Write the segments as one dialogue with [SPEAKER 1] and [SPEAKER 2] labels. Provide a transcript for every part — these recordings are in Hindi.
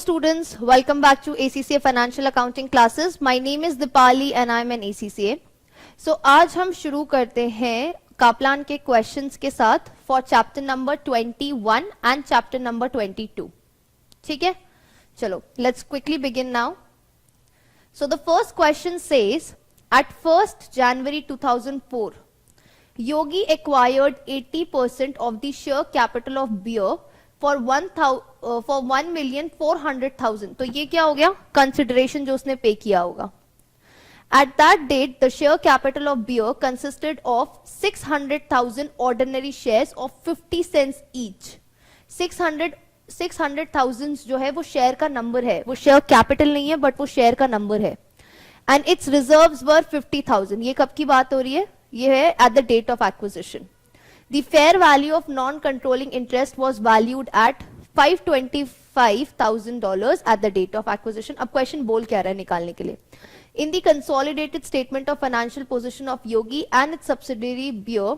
[SPEAKER 1] students, welcome back to ACCA Financial Accounting classes. My name is Dipali and I am an ACCA. So आज हम शुरू करते हैं कापलान के क्वेश्चंस के साथ for chapter number 21 and chapter number 22. ठीक है, चलो let's quickly begin now. So the first question says, at 1st January 2004, Yogi acquired 80% of the share capital of Beer for 1,400,000. तो ये क्या हो गया? कंसिडरेशन जो उसने पे किया होगा. At that date, the share capital of Beer consisted of 600,000 ordinary shares of 50 cents each. 600,000 जो है वो शेयर का नंबर है, वो शेयर कैपिटल नहीं है बट वो शेयर का नंबर है. एंड इट्स रिजर्व्स वर 50,000. ये कब की बात हो रही है? ये है at the date of acquisition. The fair value of non-controlling interest was valued at $525,000 at the date of acquisition. अब क्वेश्चन बोल क्या रहा है निकालने के लिए? In the consolidated statement of financial position of Yogi and its subsidiary Beer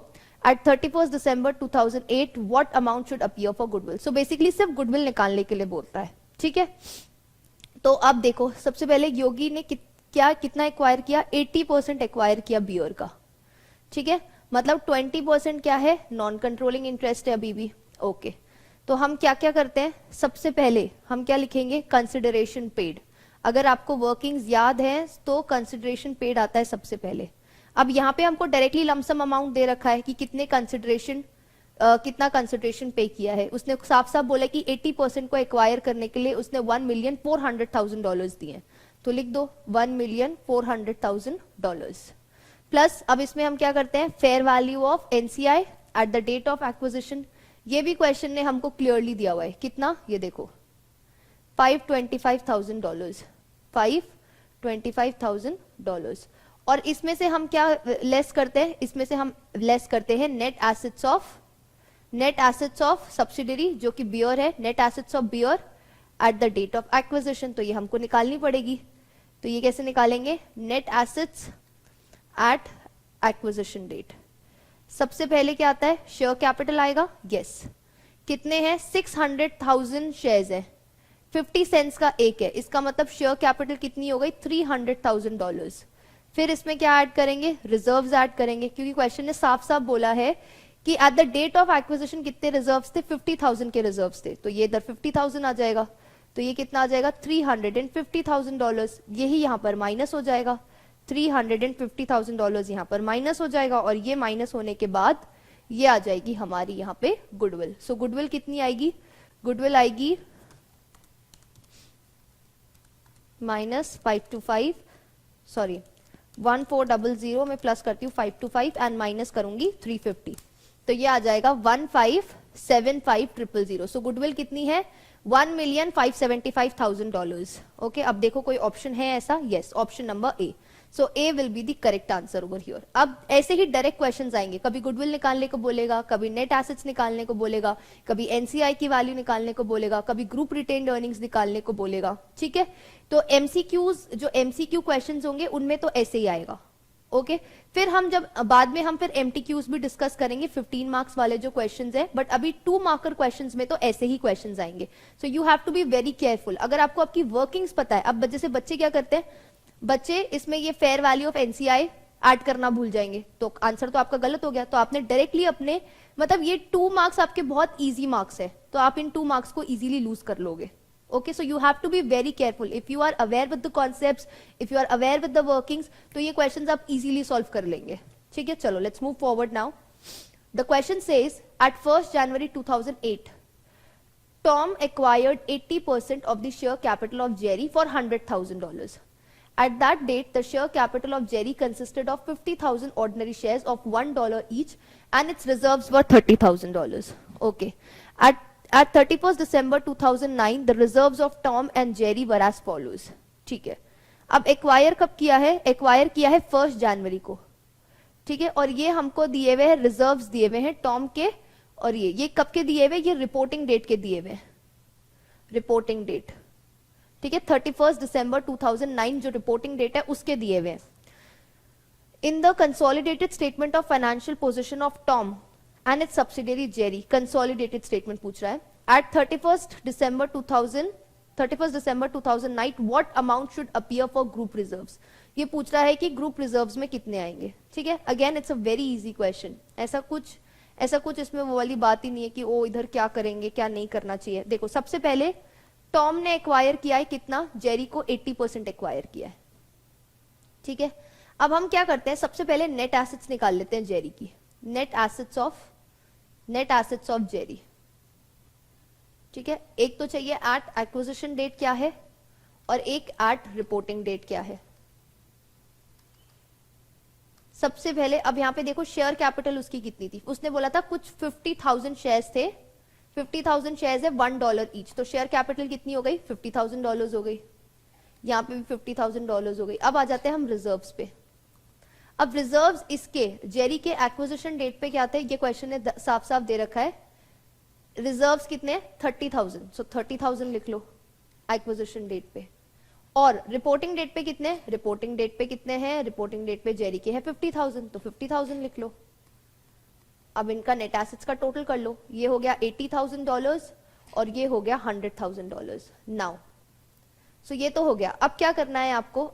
[SPEAKER 1] at 31st December 2008, what amount should appear for goodwill? So basically सिर्फ goodwill निकालने के लिए बोलता है. ठीक है, तो अब देखो सबसे पहले योगी ने कितना एक्वायर किया? 80% एक्वायर किया बियर का. ठीक है, मतलब 20% क्या है? नॉन कंट्रोलिंग इंटरेस्ट है अभी भी. ओके, तो हम क्या क्या करते हैं? सबसे पहले हम क्या लिखेंगे? Consideration paid. अगर आपको वर्किंग्स याद है तो कंसिडरेशन पेड आता है सबसे पहले. अब यहाँ पे हमको डायरेक्टली लमसम अमाउंट दे रखा है कि कितना कंसिडरेशन पे किया है. उसने साफ साफ बोला कि 80% को एक्वायर करने के लिए उसने $1,400,000 दिए. तो लिख दो $1,400,000 प्लस. अब इसमें हम क्या करते हैं? Fair value of NCI at the date of acquisition. ये भी क्वेश्चन ने हमको क्लियरली दिया हुआ है. कितना? ये देखो $525,000. $525,000. और इसमें से हम क्या लेस करते हैं? इसमें से हम लेस करते हैं नेट एसेट्स ऑफ सब्सिडरी जो कि बियर है. Net assets of Bear at the date of acquisition. तो ये हमको निकालनी पड़ेगी. तो ये कैसे निकालेंगे? Net assets at acquisition date. सबसे पहले क्या आता है? शेयर कैपिटल आएगा. यस, कितने हैं? 600,000 शेयर्स है. 50 सेंट्स का एक है. इसका मतलब शेयर कैपिटल कितनी हो गई? $300,000. फिर इसमें क्या ऐड करेंगे? रिजर्व्स ऐड करेंगे, क्योंकि क्वेश्चन ने साफ साफ बोला है कि at the date of acquisition कितने रिजर्व्स थे? 50,000 के रिजर्व्स थे. तो ये इधर 50,000 आ जाएगा. तो ये कितना आ जाएगा? $350,000. यही यहां पर माइनस हो जाएगा. $350,000 यहां पर माइनस हो जाएगा. और ये माइनस होने के बाद ये आ जाएगी हमारी यहां पे गुडविल. सो गुडविल कितनी आएगी? गुडविल आएगी -525, सॉरी 1400 में प्लस करती हूँ 525 एंड माइनस करूंगी 350. तो ये आ जाएगा 1,575,000. सो गुडविल कितनी है? $1,575,000. ओके, अब देखो कोई ऑप्शन है ऐसा? Yes, option number A. So A will be the correct answer over here. अब ऐसे ही डायरेक्ट क्वेश्चंस आएंगे. कभी गुडविल निकालने को बोलेगा, कभी नेट एसेट्स निकालने को बोलेगा, कभी एनसीआई की वैल्यू निकालने को बोलेगा, कभी ग्रुप रिटेन्ड अर्निंग्स निकालने को बोलेगा. ठीक है, तो एमसीक्यूज जो एमसीक्यू क्वेश्चंस होंगे उनमें तो ऐसे ही आएगा. ओके, फिर हम जब बाद में हम फिर एमटीक्यूज भी डिस्कस करेंगे 15 मार्क्स वाले जो क्वेश्चंस है. बट अभी 2 मार्कर क्वेश्चंस में तो ऐसे ही क्वेश्चंस आएंगे. So you have to be very careful. अगर आपको आपकी वर्किंग्स पता है, अब जैसे बच्चे क्या करते हैं, बच्चे इसमें ये fair value of NCI add करना भूल जाएंगे, तो आंसर तो आपका गलत हो गया. तो आपने डायरेक्टली अपने मतलब ये 2 मार्क्स आपके बहुत इजी मार्क्स है, तो आप इन 2 मार्क्स को इजीली लूज कर लोगे. Okay, so you have to be very careful. If you are aware with the concepts, if you are aware with the workings, तो ये questions आप easily solve कर लेंगे. ठीक है, चलो let's move forward now. The question says, at 1st January 2008, Tom acquired 80% of the share capital of Jerry for $100,000. At that date, the share capital of Jerry consisted of 50,000 ordinary shares of $1 each, and its reserves were $30,000. Okay, At 31st December 2009, the reserves of Tom and Jerry were as follows. ठीक है, अब एक्वायर कब किया है? एक्वायर किया है 1st जनवरी को. ठीक है, और ये हमको दिए हुए हैं रिजर्व्स दिए हुए हैं टॉम के. और ये कब के दिए हुए? ये रिपोर्टिंग डेट के दिए हुए. रिपोर्टिंग डेट, ठीक है, 31st December 2009 जो रिपोर्टिंग डेट है उसके दिए हुए. इन the consolidated statement of financial position of Tom and its subsidiary Jerry, consolidated statement पूछ रहा है. At 31st December 2000 31st December 2009 what amount should appear for group reserves. ये पूछ रहा है कि ग्रुप रिजर्व्स में कितने आएंगे, ठीक है। Again it's a very easy question, ऐसा कुछ इसमें वो वाली बात ही नहीं है कि ओ इधर क्या करेंगे क्या नहीं करना चाहिए। देखो सबसे पहले टॉम ने एक्वायर किया है कितना, जेरी को 80% एक्वायर किया है, ठीक है। अब हम क्या करते हैं, सबसे पहले नेट एसेट्स निकाल लेते हैं जेरी की, नेट एसेट्स ऑफ जेरी, ठीक है। एक तो चाहिए एट एक्विजिशन डेट क्या है और एक एट रिपोर्टिंग डेट क्या है। सबसे पहले अब यहां पे देखो शेयर कैपिटल उसकी कितनी थी, उसने बोला था कुछ 50,000 शेयर्स थे, 50,000 शेयर्स है $1 ईच, तो शेयर कैपिटल कितनी हो गई, $50,000 हो गई, यहां पे भी $50,000 हो गई। अब आ जाते हैं हम रिजर्व्स पे। अब रिजर्व्स इसके जेरी के एक्विजिशन डेट पे क्या थे, ये क्वेश्चन ने साफ साफ दे रखा है। रिजर्व्स कितने हैं 30,000, सो 30,000 लिख लो एक्विजिशन डेट पे। और रिपोर्टिंग डेट पे कितने, रिपोर्टिंग डेट पे कितने हैं, रिपोर्टिंग डेट पे जेरी के है 50,000, तो 50,000 लिख लो। अब इनका नेट एसेट्स का टोटल कर लो, ये हो गया $80,000 और ये हो गया $100,000 नाउ। सो ये तो हो गया। अब क्या करना है आपको,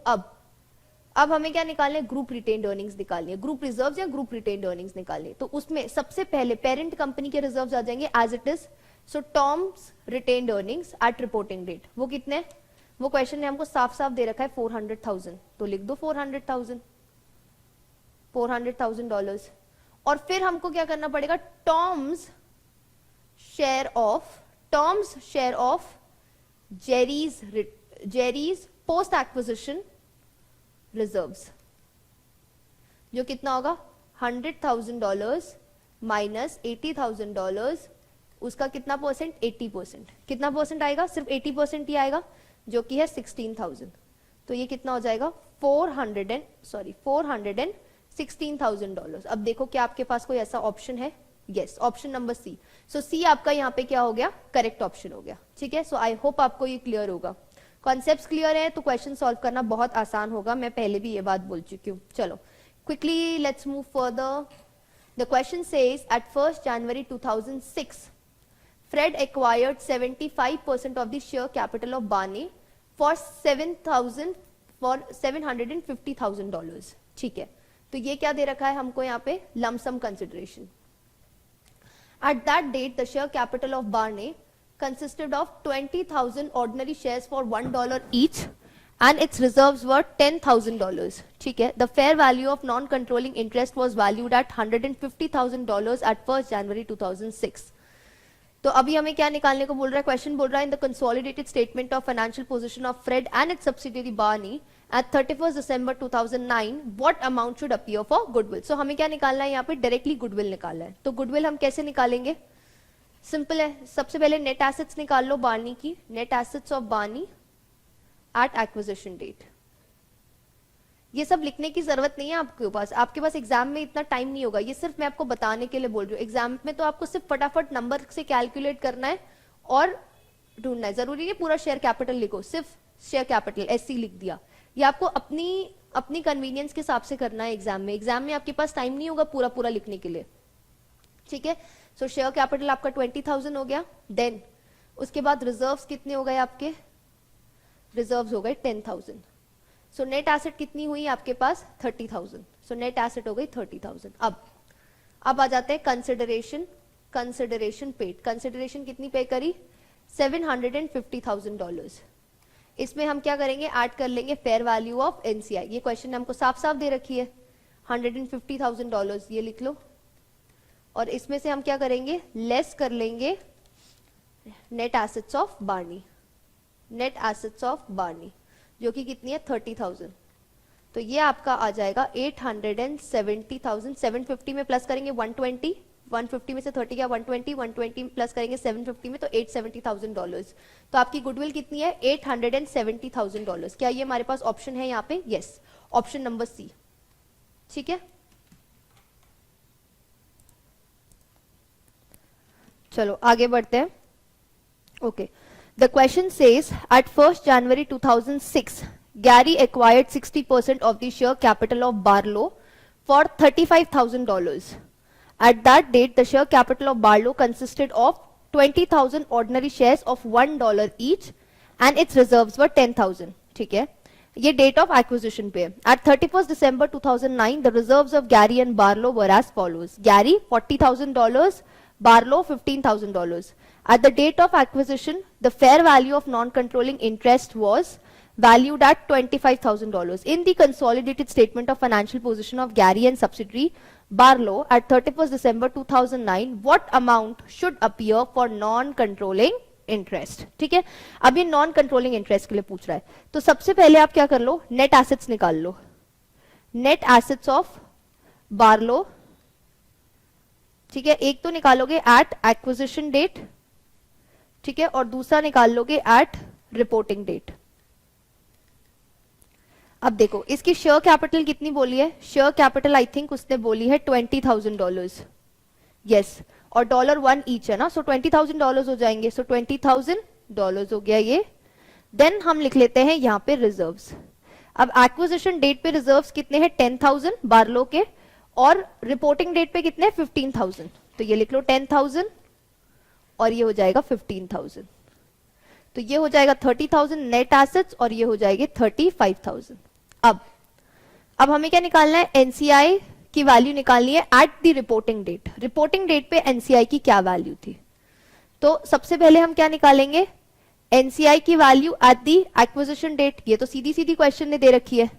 [SPEAKER 1] अब हमें क्या निकालने, ग्रुप रिटेन्ड अर्निंग्स निकालनी है, ग्रुप रिजर्व्स या ग्रुप रिटेन्ड अर्निंग्स निकालनी है। तो उसमें सबसे पहले पेरेंट कंपनी के रिजर्व्स आ जाएंगे as it is. So Tom's retained earnings at reporting date वो कितने, वो क्वेश्चन ने हमको साफ साफ दे रखा है 400,000, तो लिख दो 400,000 और फिर हमको क्या करना पड़ेगा, Tom's share of Jerry's post acquisition reserves, जो कितना होगा $100,000 माइनस $80,000, उसका कितना परसेंट, 80%। कितना परसेंट आएगा, सिर्फ 80% ही आएगा, जो कि है 16,000। तो ये कितना हो जाएगा $416,000। अब देखो क्या आपके पास कोई ऐसा ऑप्शन है, यस, ऑप्शन नंबर सी। सो सी आपका यहाँ पे क्या हो गया, करेक्ट ऑप्शन हो गया, ठीक है। सो आई होप आपको ये क्लियर होगा, कॉन्सेप्ट्स क्लियर है तो क्वेश्चन सॉल्व करना बहुत आसान होगा, मैं पहले भी ये बात बोल चुकी हूँ। चलो quickly let's move further. The question says at 1st January 2006 Fred acquired 75% of the share capital of Barney for $750,000, ठीक है। तो ये क्या दे रखा है हमको यहाँ पे, lump sum consideration. At that date, the share capital of Barney consisted of 20,000 ordinary shares for $1 each and its reserves were $10,000, ठीक है। The fair value of non-controlling interest was valued at $150,000 at 1st January 2006। तो अभी हमें क्या निकालने को बोल रहा है, क्वेश्चन बोल रहा है in the consolidated statement of financial position of Fred and its subsidiary Barney at 31st December 2009 what amount should appear for goodwill. So हमें क्या निकालना है यहाँ पे, डायरेक्टली गुडविल निकालना है। तो गुडविल हम कैसे निकालेंगे, सिंपल है, सबसे पहले नेट एसेट्स निकाल लो बार्नी की, net assets of Barney at acquisition date. ये सब लिखने की जरूरत नहीं है आपके पास एग्जाम में इतना टाइम नहीं होगा, ये सिर्फ मैं आपको बताने के लिए बोल रही हूँ। एग्जाम में तो आपको सिर्फ फटाफट नंबर से कैलकुलेट करना है और ढूंढना है, जरूरी है पूरा शेयर कैपिटल लिखो, सिर्फ शेयर कैपिटल एससी लिख दिया, ये आपको अपनी कन्वीनियंस के हिसाब से करना है। एग्जाम में आपके पास टाइम नहीं होगा पूरा लिखने के लिए, ठीक है। सो शेयर कैपिटल आपका 20,000 हो गया, देन उसके बाद रिजर्व्स कितने हो गए आपके, रिजर्व्स हो गए 10,000। सो नेट एसेट कितनी हुई आपके पास 30,000, सो नेट एसेट हो गई 30,000। अब आ जाते हैं कंसिडरेशन पेड, कंसिडरेशन कितनी पे करी $750,000। इसमें हम क्या करेंगे, ऐड कर लेंगे फेयर वैल्यू ऑफ एनसीआई, ये क्वेश्चन हमको साफ साफ दे रखी है $150,000, ये लिख लो। और इसमें से हम क्या करेंगे, लेस कर लेंगे net assets of Barney, net assets of Barney जो कि कितनी है 30,000। तो ये आपका आ जाएगा 870,000, 750 में प्लस करेंगे 120, 150 में से 30 गया 120, 120 प्लस करेंगे 750 में तो $870,000। तो आपकी गुडविल कितनी है $870,000। क्या ये हमारे पास ऑप्शन है यहाँ पे, यस, ऑप्शन नंबर सी, ठीक है। चलो आगे बढ़ते हैं। Okay, the question says at 1st January 2006 Gary acquired 60% of the share capital of Barlow for $35,000. At that date, the share capital of Barlow consisted of 20,000 ordinary shares of $1 each and its reserves were 10,000, ठीक है, ये डेट ऑफ एक्विजिशन पे। At 31st December 2009 the reserves of Gary and Barlow were as follows, Gary $40,000, Barlow $15,000। At the date of acquisition the fair value of non controlling interest was valued at $25,000 in the consolidated statement of financial position of Gary and subsidiary Barlow at 31st December 2009 what amount should appear for non-controlling interest। ठीक है, अब ये नॉन कंट्रोलिंग इंटरेस्ट के लिए पूछ रहा है, तो सबसे पहले आप क्या कर लो, नेट एसेट्स निकाल लो, नेट एसेट्स ऑफ बार्लो, ठीक है, एक तो निकालोगे एट एक्विजिशन डेट, ठीक है, और दूसरा निकाल लोगे एट रिपोर्टिंग डेट। अब देखो इसकी शेयर कैपिटल कितनी बोली है, शेयर कैपिटल आई थिंक उसने बोली है $20,000, यस, और $1 ईच है ना, सो $20,000 हो जाएंगे, सो $20,000 हो गया ये। देन हम लिख लेते हैं यहाँ पे रिजर्व्स। अब एक्विजिशन डेट पे रिजर्व्स कितने हैं, 10,000 बार्लो के, और रिपोर्टिंग डेट पे कितने, 15,000, तो ये लिख लो 10,000 और ये हो जाएगा 15,000, तो ये हो जाएगा 30,000 नेट एसेट्स और ये हो जाएगी 35,000। अब हमें क्या निकालना है, एनसीआई की वैल्यू निकालनी है at the reporting date. Reporting date पे एनसीआई की क्या वैल्यू थी, तो सबसे पहले हम क्या निकालेंगे, एनसीआई की value at the acquisition date. ये तो सीधी सीधी क्वेश्चन ने दे रखी है,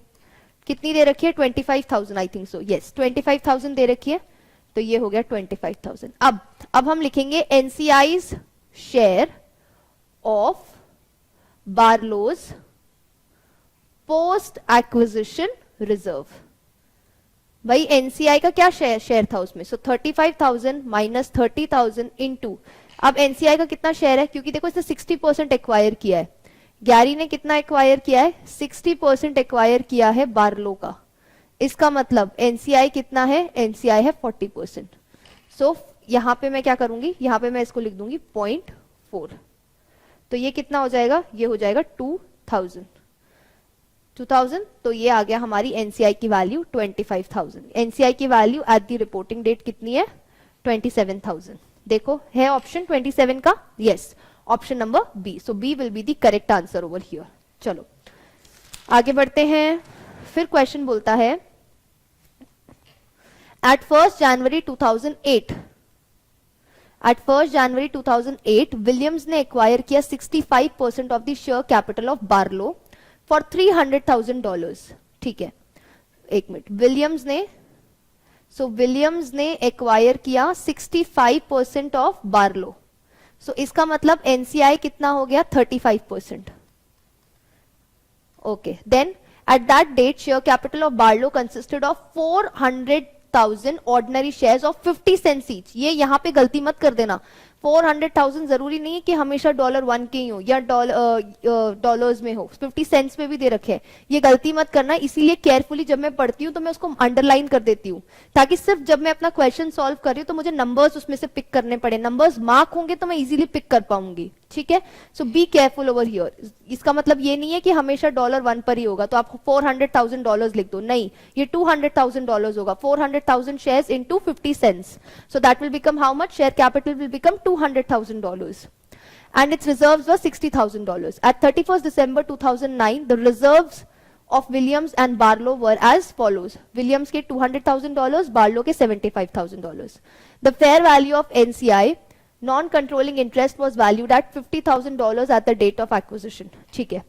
[SPEAKER 1] कितनी दे रखी है, 25,000 आई थिंक सो, यस 25,000 दे रखी है, तो ये हो गया 25,000। अब हम लिखेंगे NCI's share of Barlow's post acquisition reserve. भाई एनसीआई का क्या शेयर था उसमें, सो 35,000 माइनस 30,000 इनटू, अब एनसीआई का कितना शेयर है, क्योंकि देखो इसने 60% एक्वायर किया है, गैरी ने कितना एक्वायर किया है, 60% एक्वायर किया है बार्लो का, इसका मतलब एनसीआई कितना है, एनसीआई है 40%। सो यहां पे मैं क्या करूंगी, यहां पे मैं इसको लिख दूंगी 0.4, तो ये कितना हो जाएगा, ये हो जाएगा 2,000, तो ये आ गया हमारी एनसीआई की वैल्यू 25,000। एनसीआई की value at the reporting date कितनी है, 27,000। देखो है ऑप्शन 27 का, yes, option number B, so B will be the correct answer over here. चलो आगे बढ़ते हैं, फिर क्वेश्चन बोलता है at 1st January 2008, at 1st January 2008 Williams ने एक्वायर किया 65% of the share capital of Barlow for $300,000। ठीक है, एक मिनट, विलियम्स ने एक्वायर किया 65% ऑफ बार्लो, सो इसका मतलब एनसीआई कितना हो गया, 35%। Okay, then at that date share capital of Barlow consisted of 400,000 ordinary shares of 50 cents each. ये यहां पे गलती मत कर देना, 400,000 जरूरी नहीं है कि हमेशा $1 के ही हो या डॉलर्स में हो, 50 सेंट्स में भी दे रखे हैं, ये गलती मत करना। इसीलिए केयरफुली जब मैं पढ़ती हूँ तो मैं उसको अंडरलाइन कर देती हूँ, ताकि सिर्फ जब मैं अपना क्वेश्चन सॉल्व कर रही हूँ तो मुझे नंबर्स उसमें से पिक करने पड़े, नंबर्स मार्क होंगे तो मैं इजीली पिक कर पाऊंगी। ठीक है, सो बी केयरफुल ओवर हियर। इसका मतलब ये नहीं है कि हमेशा $1 पर ही होगा, तो आप $400,000 लिख दो, नहीं, ये $200,000 होगा, 400,000 shares into 50 cents, so that will become how much, share capital will become $200,000 and its reserves were $60,000. At 31st December 2009 the reserves of Williams and Barlow were as follows, Williams के $200,000, Barlow के $75,000. The fair value of NCI non-controlling interest was valued at $50,000 at the date of acquisition. ठीक है,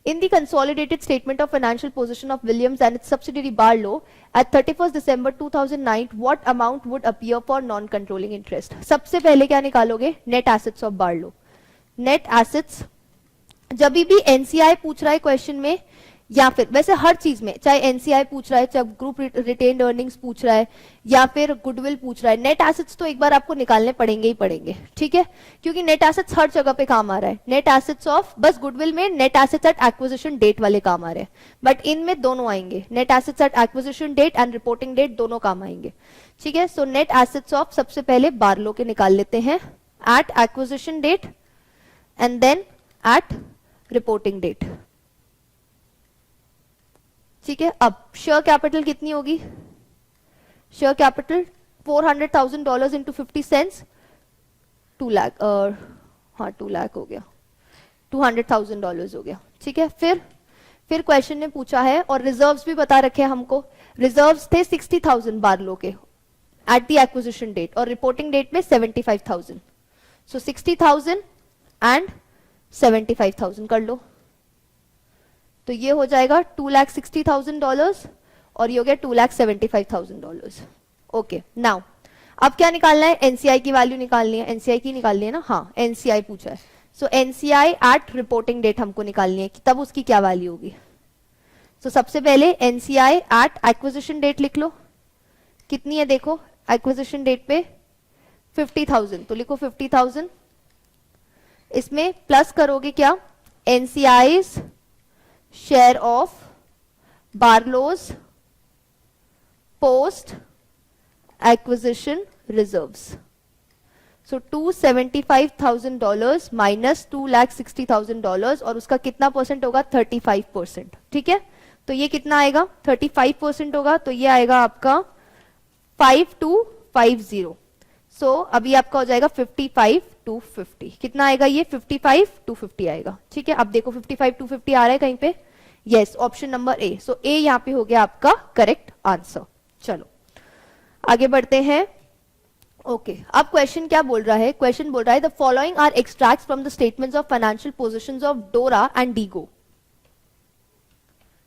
[SPEAKER 1] in the consolidated statement of financial position of Williams and its subsidiary Barlow at 31st December 2009 what amount would appear for non-controlling interest। सबसे पहले क्या निकालोगे, net assets of Barlow। net assets जब भी एनसीआई पूछ रहा है क्वेश्चन में, या फिर वैसे हर चीज में, चाहे एनसीआई पूछ रहा है, चाहे ग्रुप रिटेन्ड अर्निंग्स पूछ रहा है, या फिर गुडविल पूछ रहा है, नेट एसेट्स तो एक बार आपको निकालने पड़ेंगे ही पड़ेंगे। ठीक है, क्योंकि नेट एसेट्स हर जगह पे काम आ रहा है। नेट एसेट्स ऑफ, बस गुडविल में net assets at acquisition date वाले काम आ रहे हैं, बट इनमें दोनों आएंगे, net assets at acquisition date and reporting date दोनों काम आएंगे। ठीक है, सो नेट एसेट्स ऑफ सबसे पहले बार्लो के निकाल लेते हैं at acquisition date and then at reporting date. ठीक है, अब शेयर कैपिटल कितनी होगी, share capital $400,000 into 50 cents, 2 lakh, हाँ 2 लाख हो गया, $200,000 हो गया, ठीक है। फिर क्वेश्चन ने पूछा है, और रिजर्व्स भी बता रखे हैं हमको, रिजर्व्स थे 60,000 बारलो के एट द एक्विजिशन डेट, और रिपोर्टिंग डेट में 75,000। सो 60,000 एंड 75,000 कर लो, तो ये हो जाएगा $260,000 और ये हो गया $275,000। ओके, नाउ अब क्या निकालना है, एनसीआई की वैल्यू निकालनी है, एनसीआई की निकालनी है ना, हाँ एनसीआई पूछा है। सो एनसीआई एट रिपोर्टिंग डेट हमको निकालनी है कि तब उसकी क्या वैल्यू होगी। तो सबसे पहले एनसीआई एट एक्विजिशन डेट लिख लो, कितनी है देखो एक्विजिशन डेट पे 50,000, तो लिखो 50,000, इसमें प्लस करोगे क्या, NCI's share of Barlow's post acquisition reserves. So $275,000 minus $260,000, और उसका कितना परसेंट होगा, 35%, ठीक है। तो ये कितना आएगा, 35% होगा, तो ये आएगा आपका 5250। सो अभी आपका हो जाएगा 55,250, कितना आएगा ये 55,250 आएगा, ठीक है। अब देखो 55,250 आ रहा है कहीं पे, यस, ऑप्शन नंबर ए। सो ए यहां पे हो गया आपका करेक्ट आंसर। चलो आगे बढ़ते हैं। ओके, अब क्वेश्चन क्या बोल रहा है, क्वेश्चन बोल रहा है the following are extracts from the statements of financial positions of Dora and Diego.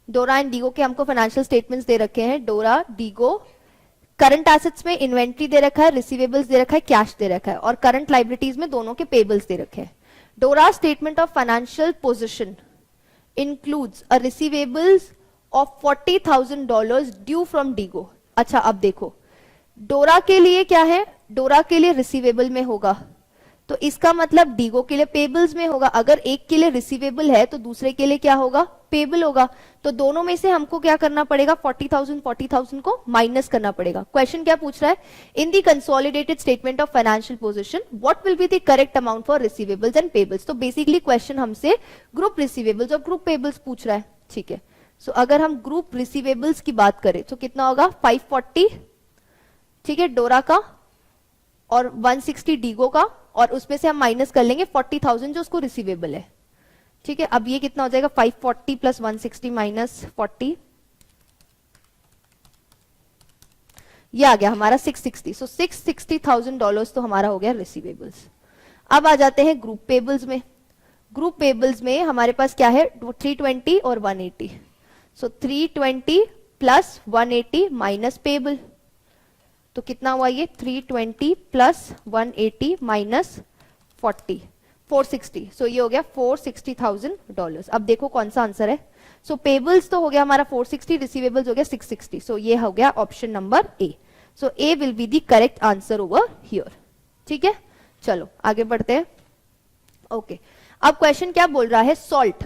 [SPEAKER 1] Dora and Diego के हमको फाइनेंशियल स्टेटमेंट्स दे रखे हैं, डोरा डीगो। करंट एसेट्स में इन्वेंट्री दे रखा है, रिसीवेबल्स दे रखा है, कैश दे रखा है, और करंट लाइबिलिटीज में दोनों के पेबल्स दे रखे हैं। डोरा statement of financial position includes a receivables of $40,000 due from Diego. अच्छा अब देखो, डोरा के लिए क्या है, डोरा के लिए रिसीवेबल में होगा, तो इसका मतलब डीगो के लिए पेबल्स में होगा। अगर एक के लिए रिसीवेबल है तो दूसरे के लिए क्या होगा, पेबल होगा। तो दोनों में से हमको क्या करना पड़ेगा, 40,000 को माइनस करना पड़ेगा। क्वेश्चन क्या पूछ रहा है, in the consolidated statement of financial position what will be the correct amount for receivables and payables. तो बेसिकली क्वेश्चन हमसे ग्रुप रिसीवेबल्स और ग्रुप पेबल्स पूछ रहा है, ठीक है। सो अगर हम ग्रुप रिसीवेबल्स की बात करें तो कितना होगा, 540, ठीक है, डोरा का, और 160 डीगो का, और उसमें से हम माइनस कर लेंगे 40,000 जो उसको रिसीवेबल है, ठीक है। अब ये कितना हो जाएगा, 540 प्लस 160 माइनस 40, ये आ गया हमारा 660। सो $660,000 तो हमारा हो गया रिसीवेबल्स। अब आ जाते हैं ग्रुप पेबल्स में। ग्रुप पेबल्स में हमारे पास क्या है, 320 और 180। सो 320 प्लस 180 माइनस पेबल, तो कितना हुआ ये, 320 प्लस 180 माइनस 40, 460। सो ये हो गया $460,000। अब देखो कौन सा आंसर है। सो पेबल्स तो हो गया हमारा 460, रिसीवेबल्स हो गया 660। सो ये हो गया option number A. So A will be the correct answer over here, ठीक है। चलो आगे बढ़ते हैं। ओके, अब क्वेश्चन क्या बोल रहा है, Salt.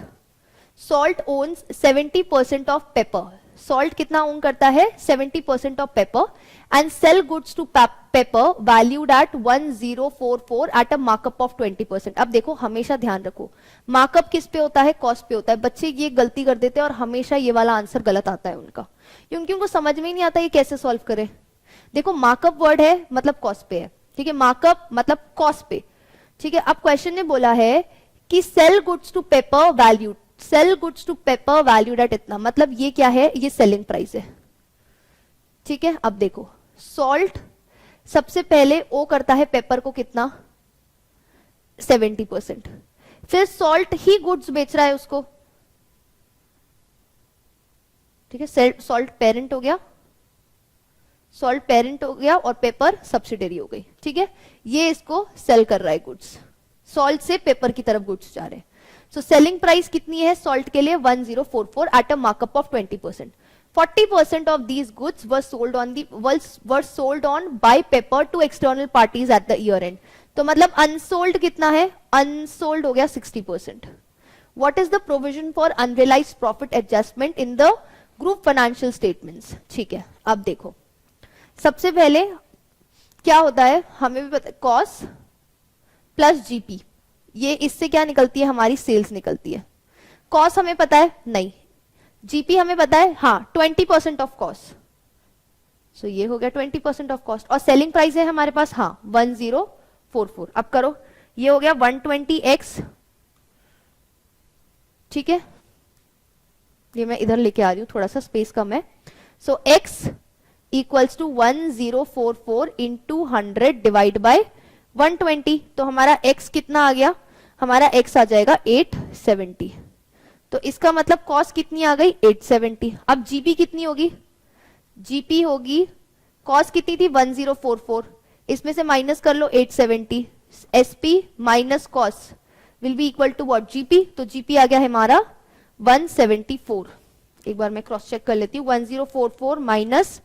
[SPEAKER 1] Salt owns 70% of Pepper. Salt कितना ओन करता है, 70% of Pepper, and sell goods to Pepper valued at 1044 at a markup of 20%। अब देखो हमेशा ध्यान रखो, मार्कअप किस पे होता है, कॉस्ट पे होता है। बच्चे ये गलती कर देते हैं और हमेशा ये वाला आंसर गलत आता है उनका, क्योंकि उनको समझ में ही नहीं आता ये कैसे सॉल्व करें। देखो मार्कअप वर्ड है मतलब कॉस्ट पे है, ठीक है, मार्कअप मतलब कॉस्ट पे, ठीक है। अब क्वेश्चन ने बोला है कि sell goods to Pepper valued, sell goods to Pepper valued at इतना, मतलब ये क्या है, ये सेलिंग प्राइस है, ठीक है। अब देखो सॉल्ट सबसे पहले ओ करता है पेपर को कितना, 70%, फिर सॉल्ट ही गुड्स बेच रहा है उसको, ठीक है। सॉल्ट पेरेंट हो गया, सॉल्ट पेरेंट हो गया और पेपर सब्सिडरी हो गई, ठीक है। ये इसको सेल कर रहा है गुड्स, सॉल्ट से पेपर की तरफ गुड्स जा रहे हैं। सो सेलिंग प्राइस कितनी है सॉल्ट के लिए, 1044 at a markup of 20%। 40% of these goods were sold on by Pepper to external parties at the year end. तो मतलब unsold कितना है, unsold हो गया 60%. What is the provision for unrealized profit adjustment in the group financial statements? ठीक है, अब देखो सबसे पहले क्या होता है, हमें भी पता है, कॉस्ट प्लस जीपी, ये इससे क्या निकलती है, हमारी सेल्स निकलती है। कॉस्ट हमें पता है नहीं, जीपी हमें पता है, हाँ 20% ऑफ कॉस्ट, सो ये हो गया 20% ऑफ कॉस्ट, और सेलिंग प्राइस है हमारे पास, हाँ 1044। अब करो, ये हो गया 120x ठीक है, ये मैं इधर लेके आ रही हूँ, थोड़ा सा स्पेस कम है। So x equals to 1044 into 100 divide by 120। तो हमारा x कितना आ गया, हमारा x आ जाएगा 870। तो इसका मतलब कॉस्ट कितनी आ गई 870। अब जीपी कितनी होगी, जीपी होगी, कॉस्ट कितनी थी 1044, इसमें से माइनस कर लो 870, SP minus cost will be equal to what, GP. तो जीपी आ गया है हमारा 174। एक बार मैं क्रॉस चेक कर लेती हूँ, 1044 माइनस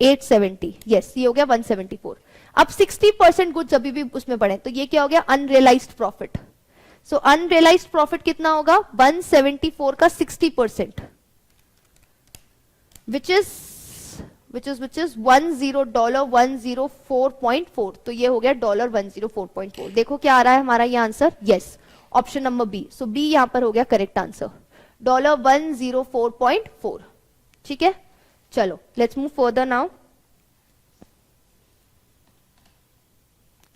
[SPEAKER 1] 870, यस ये हो गया 174। अब 60% गुड जब भी उसमें बढ़े तो ये क्या हो गया, अनरियलाइज्ड प्रॉफिट। सो अनरियलाइज्ड प्रॉफिट कितना होगा 174 का 60%, which is $104.4। तो ये हो गया $104.4। देखो क्या आ रहा है हमारा ये answer, yes option number B. So B यहां पर हो गया करेक्ट आंसर, $104.4। ठीक है, चलो let's move further now.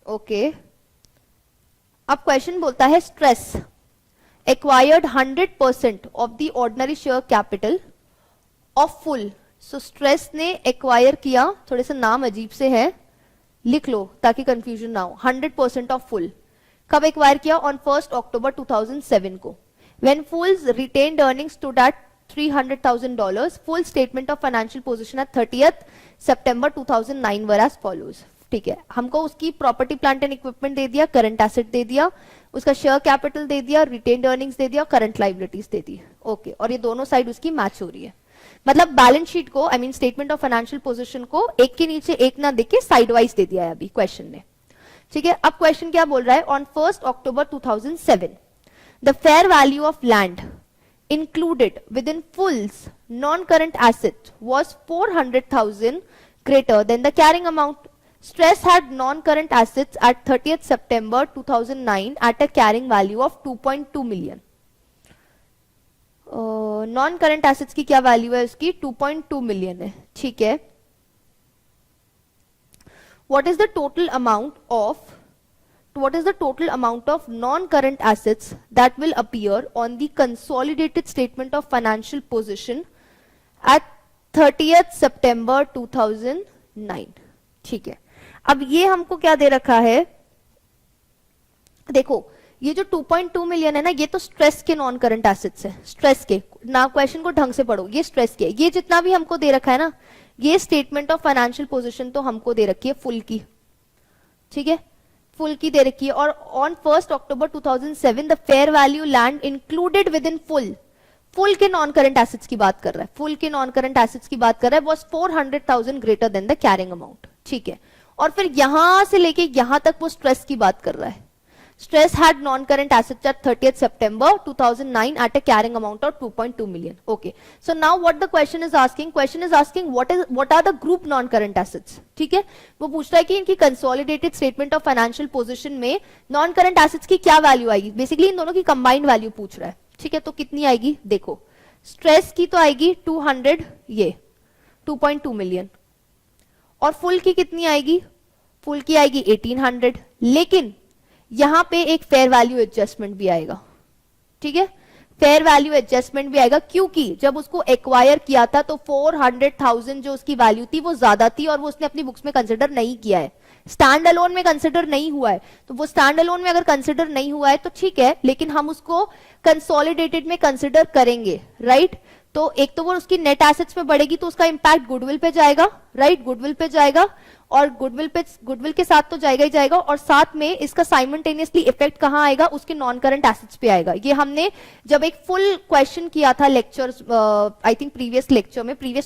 [SPEAKER 1] Okay, अब क्वेश्चन बोलता है stress acquired 100% of the ordinary share capital of full. So stress ने एक्वायर किया, थोड़े से नाम अजीब से है, लिख लो ताकि कंफ्यूजन ना हो। 100% ऑफ फुल कब एक्वायर किया, ऑन 1 अक्टूबर 2007 को। When Full's retained earnings stood at $300,000, Full statement of financial position at 30th September 2009 were as follows. ठीक है, हमको उसकी प्रॉपर्टी प्लांट एंड इक्विपमेंट दे दिया, करंट एसेट दे दिया, उसका शेयर कैपिटल दे दिया, रिटेन्ड अर्निंग्स दे दिया, करंट लाइबिलिटीज दे दी। ओके, और ये दोनों साइड उसकी मैच हो रही है, मतलब बैलेंस शीट को, I mean statement of financial position को एक के नीचे एक ना देके साइड वाइज दे दिया है अभी क्वेश्चन ने। ठीक है, अब क्वेश्चन क्या बोल रहा है, on 1 October 2007 the fair value of land included within Full's non-current asset was 400,000 greater than the carrying amount. Stress had non-current assets at 30th September 2009 at a carrying value of 2.2 million. Non-current assets की क्या वैल्यू है उसकी, 2.2 million है। ठीक है, what is the total amount of non-current assets that will appear on the consolidated statement of financial position at 30th September 2009। ठीक है, अब ये हमको क्या दे रखा है, देखो ये जो 2.2 मिलियन है ना, ये तो स्ट्रेस के नॉन करंट एसेट्स है, स्ट्रेस के ना, क्वेश्चन को ढंग से पढ़ो, ये स्ट्रेस के, ये जितना भी हमको दे रखा है ना, ये स्टेटमेंट ऑफ फाइनेंशियल पोजीशन तो हमको दे रखी है फुल की। ठीक है, फुल की दे रखी है, और on 1 October 2007 the fair value land included with in full के नॉन करंट एसेट्स की बात कर रहा है, फुल के नॉन करंट एसेट्स की बात कर रहा है, was 400,000 greater than the carrying amount. ठीक है, और फिर यहां से लेके यहां तक वो स्ट्रेस की बात कर रहा है। Stress had non-current assets at 30th September 2009 at a carrying amount of 2.2 million. Okay. So now what the question is asking? Question is asking what are the group non-current assets? ठीक है, वो पूछ रहा है कि इनकी consolidated statement of financial position में non-current assets की क्या वैल्यू आएगी। बेसिकली इन दोनों की combined वैल्यू पूछ रहा है। ठीक है, तो कितनी आएगी देखो, स्ट्रेस की तो आएगी 200, ये 2.2 मिलियन, और फुल की कितनी आएगी, फुल की आएगी 1800, लेकिन यहां पे एक फेयर वैल्यू एडजस्टमेंट भी आएगा। ठीक है, फेयर वैल्यू एडजस्टमेंट भी आएगा, क्योंकि जब उसको एक्वायर किया था तो 400,000 जो उसकी वैल्यू थी वो ज्यादा थी, और वो उसने अपनी बुक्स में कंसिडर नहीं किया है, स्टैंड अलोन में कंसिडर नहीं हुआ है। तो वो स्टैंड अलोन में अगर कंसिडर नहीं हुआ है तो ठीक है, लेकिन हम उसको कंसोलिडेटेड में कंसिडर करेंगे, राइट। तो एक तो वो उसकी नेट एसेट्स में बढ़ेगी तो उसका इंपैक्ट गुडविल पे जाएगा, राइट, गुडविल पे जाएगा, और गुडविल के साथ तो जाएगा ही जाएगा, और साथ में इसका साइमल्टेनियसली इफेक्ट कहां आएगा, उसके नॉन करंट एसेट्स पे आएगा। ये हमने जब एक फुल क्वेश्चन किया था lecture, I think previous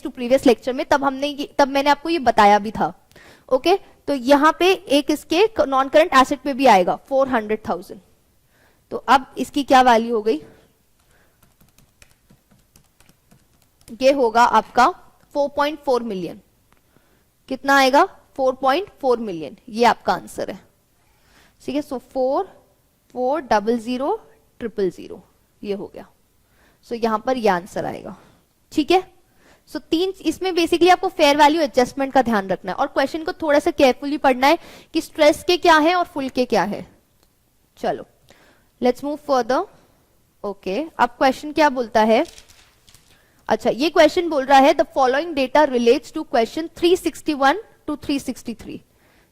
[SPEAKER 1] to previous lecture में, तब मैंने आपको ये बताया भी था। ओके, तो यहां पे एक इसके नॉन करंट एसेट पे भी आएगा 400,000। तो अब इसकी क्या वैल्यू हो गई, ये होगा आपका 4.4 मिलियन। कितना आएगा, 4.4 मिलियन, ये आपका आंसर है। ठीक है, सो 4,400,000 ये हो गया। सो यहां पर ये आंसर आएगा। ठीक है, सो तीन, इसमें बेसिकली आपको फेयर वैल्यू एडजस्टमेंट का ध्यान रखना है, और क्वेश्चन को थोड़ा सा केयरफुली पढ़ना है कि स्ट्रेस के क्या है और फुल के क्या है। चलो लेट्स मूव फर्दर। ओके अब क्वेश्चन क्या बोलता है? अच्छा ये क्वेश्चन बोल रहा है the following data relates to question 361 to 363।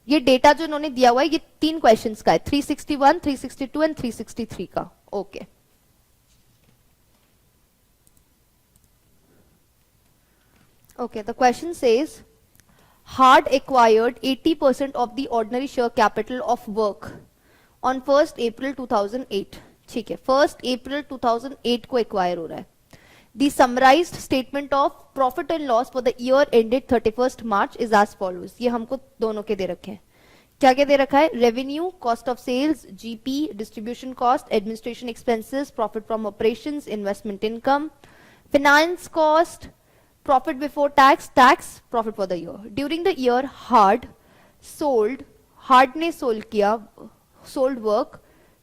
[SPEAKER 1] ये डेटा जो इन्होंने दिया हुआ है ये 3 क्वेश्चंस का है, 361, 362 एंड 363 का। Okay okay the question says Hard acquired 80% of the ordinary share capital of work on 1st April 2008। ठीक है, 1st April 2008 को एक्वायर हो रहा है। The summarized statement of profit and loss for the year ended 31st March is as follows। ये हमको दोनों के दे रखे हैं। क्या क्या दे रखा है? Revenue, cost of sales, GP, distribution cost, administration expenses, profit from operations, investment income, finance cost, profit before tax, profit for the year. During the year, Hard ने sold किया, sold work,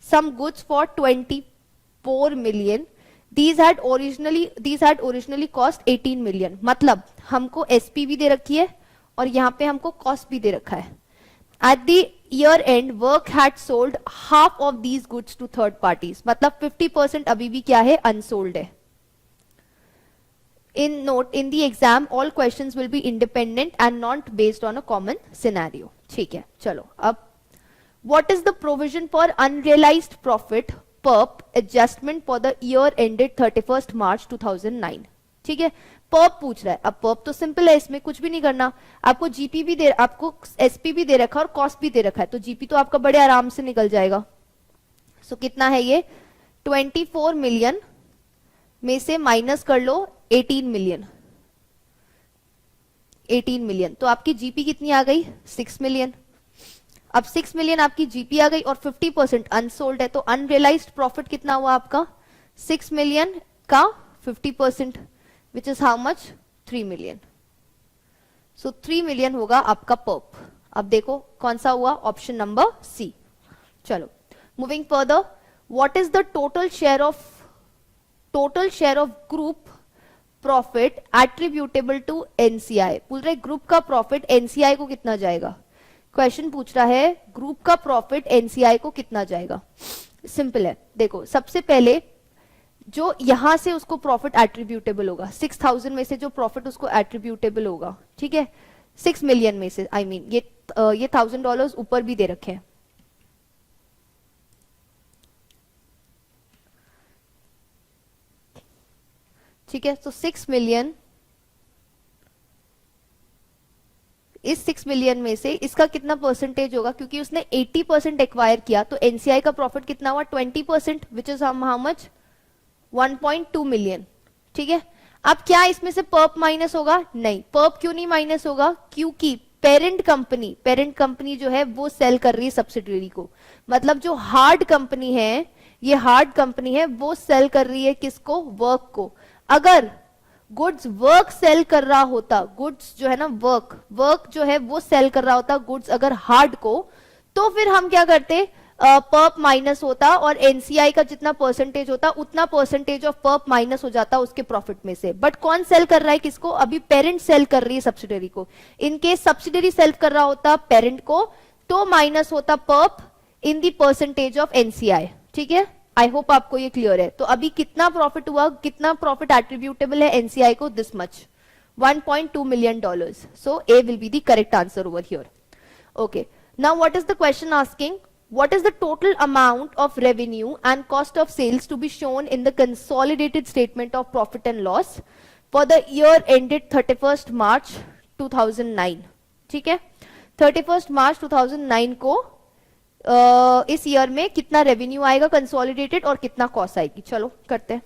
[SPEAKER 1] some goods for 24 million. These had originally cost 18 million. मतलब हमको SP भी दे रखी है और यहाँ पे हमको cost भी दे रखा है। At the year end, work had sold half of these goods to third parties. मतलब 50% अभी भी क्या है? Unsold है। In note, in the exam, all questions will be independent and not based on a common scenario. ठीक है, चलो अब what is the provision for unrealized profit PERP adjustment for the year ended 31st March 2009? ठीक है, PERP पूछ रहा है। अब PERP तो सिंपल है, इसमें कुछ भी नहीं करना। आपको जीपी भी दे, आपको एसपी भी दे रखा है और कॉस्ट भी दे रखा है, तो जीपी तो आपका बड़े आराम से निकल जाएगा। सो कितना है ये? 24 मिलियन में से माइनस कर लो 18 मिलियन, 18 मिलियन, तो आपकी जीपी कितनी आ गई? 6 मिलियन। अब 6 मिलियन आपकी जीपी आ गई और 50% अनसोल्ड है, तो अनरियलाइज्ड प्रॉफिट कितना हुआ आपका? 6 मिलियन का 50%, which is how much? 3 million. So 3 million होगा आपका पर्प। अब देखो कौन सा हुआ? Option number C. चलो moving further, what is the total share of group profit attributable to NCI? पूछ रहे ग्रुप का प्रॉफिट एनसीआई को कितना जाएगा? क्वेश्चन पूछ रहा है ग्रुप का प्रॉफिट एनसीआई को कितना जाएगा। सिंपल है, देखो सबसे पहले जो यहां से उसको प्रॉफिट एट्रीब्यूटेबल होगा, 6000 में से जो प्रॉफिट उसको एट्रीब्यूटेबल होगा, ठीक है, 6 मिलियन में से, आई मीन ये $1000 ऊपर भी दे रखे हैं। ठीक है, तो 6 मिलियन, इस 6 मिलियन में से इसका कितना परसेंटेज होगा? क्योंकि उसने 80% एक्वायर किया, तो एनसीआई का प्रॉफिट कितना हुआ? 20%, विच इज हाउ मच? 1.2 मिलियन। ठीक है, अब क्या इसमें से पर्प माइनस होगा? नहीं। पर्प क्यों नहीं माइनस होगा? क्योंकि पेरेंट कंपनी जो है वो सेल कर रही है सब्सिडरी को। मतलब जो हार्ड कंपनी है, ये हार्ड कंपनी है, वो सेल कर रही है किसको? वर्क को। अगर गुड्स वर्क सेल कर रहा होता, गुड्स जो है ना वर्क जो है वो सेल कर रहा होता गुड्स अगर हार्ड को, तो फिर हम क्या करते? पर्प माइनस होता और एनसीआई का जितना परसेंटेज होता उतना परसेंटेज ऑफ पर्प माइनस हो जाता उसके प्रॉफिट में से। बट कौन सेल कर रहा है किसको? अभी पेरेंट सेल कर रही है सब्सिडरी को। इनकेस सब्सिडरी सेल कर रहा होता पेरेंट को, तो माइनस होता pulp in the percentage of NCI. ठीक है, आई होप आपको ये क्लियर है। तो अभी कितना प्रॉफिट हुआ, कितना प्रॉफिट एट्रीब्यूटेबल है एनसीआई को? This much, $1.2 million. So A will be the correct answer over here. Okay, now what is the question asking? What is the total amount of revenue and cost of sales to be shown in the consolidated statement of profit and loss for the year ended 31st March 2009? ठीक है, 31st March 2009 को इस ईयर में कितना रेवेन्यू आएगा कंसोलिडेटेड और कितना कॉस्ट आएगी? चलो करते हैं।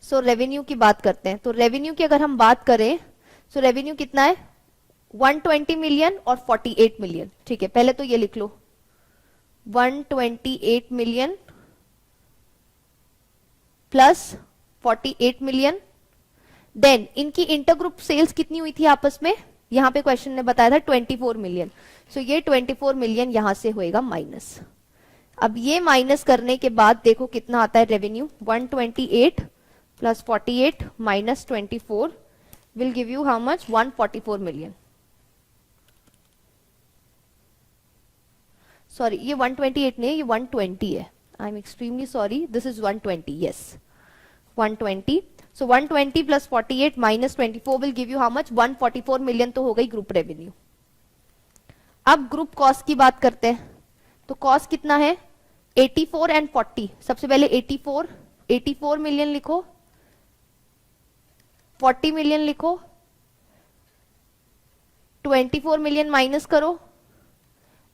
[SPEAKER 1] सो रेवेन्यू की बात करते हैं। तो रेवेन्यू की अगर हम बात करें, सो रेवेन्यू कितना है? 120 मिलियन और 48 मिलियन। ठीक है, पहले तो ये लिख लो, 128 मिलियन प्लस 48 मिलियन। देन इनकी इंटरग्रुप सेल्स कितनी हुई थी आपस में? यहां पे क्वेश्चन ने बताया था 24 मिलियन। सो ये 24 मिलियन यहां से होएगा माइनस। अब ये माइनस करने के बाद देखो कितना आता है revenue? 128 plus 48 minus 24 will give you how much? 144 million. Sorry, ये 128 नहीं है, ये 120 है। आई am extremely sorry, this is 120, yes 120. So 120 plus 48 minus 24 will give you how much? 144 million तो हो गई ग्रुप रेवेन्यू. अब ग्रुप कॉस्ट की बात करते हैं. तो कॉस्ट कितना है? 84 एंड 40. सबसे पहले 84 मिलियन लिखो, 40 मिलियन लिखो, 24 मिलियन माइनस करो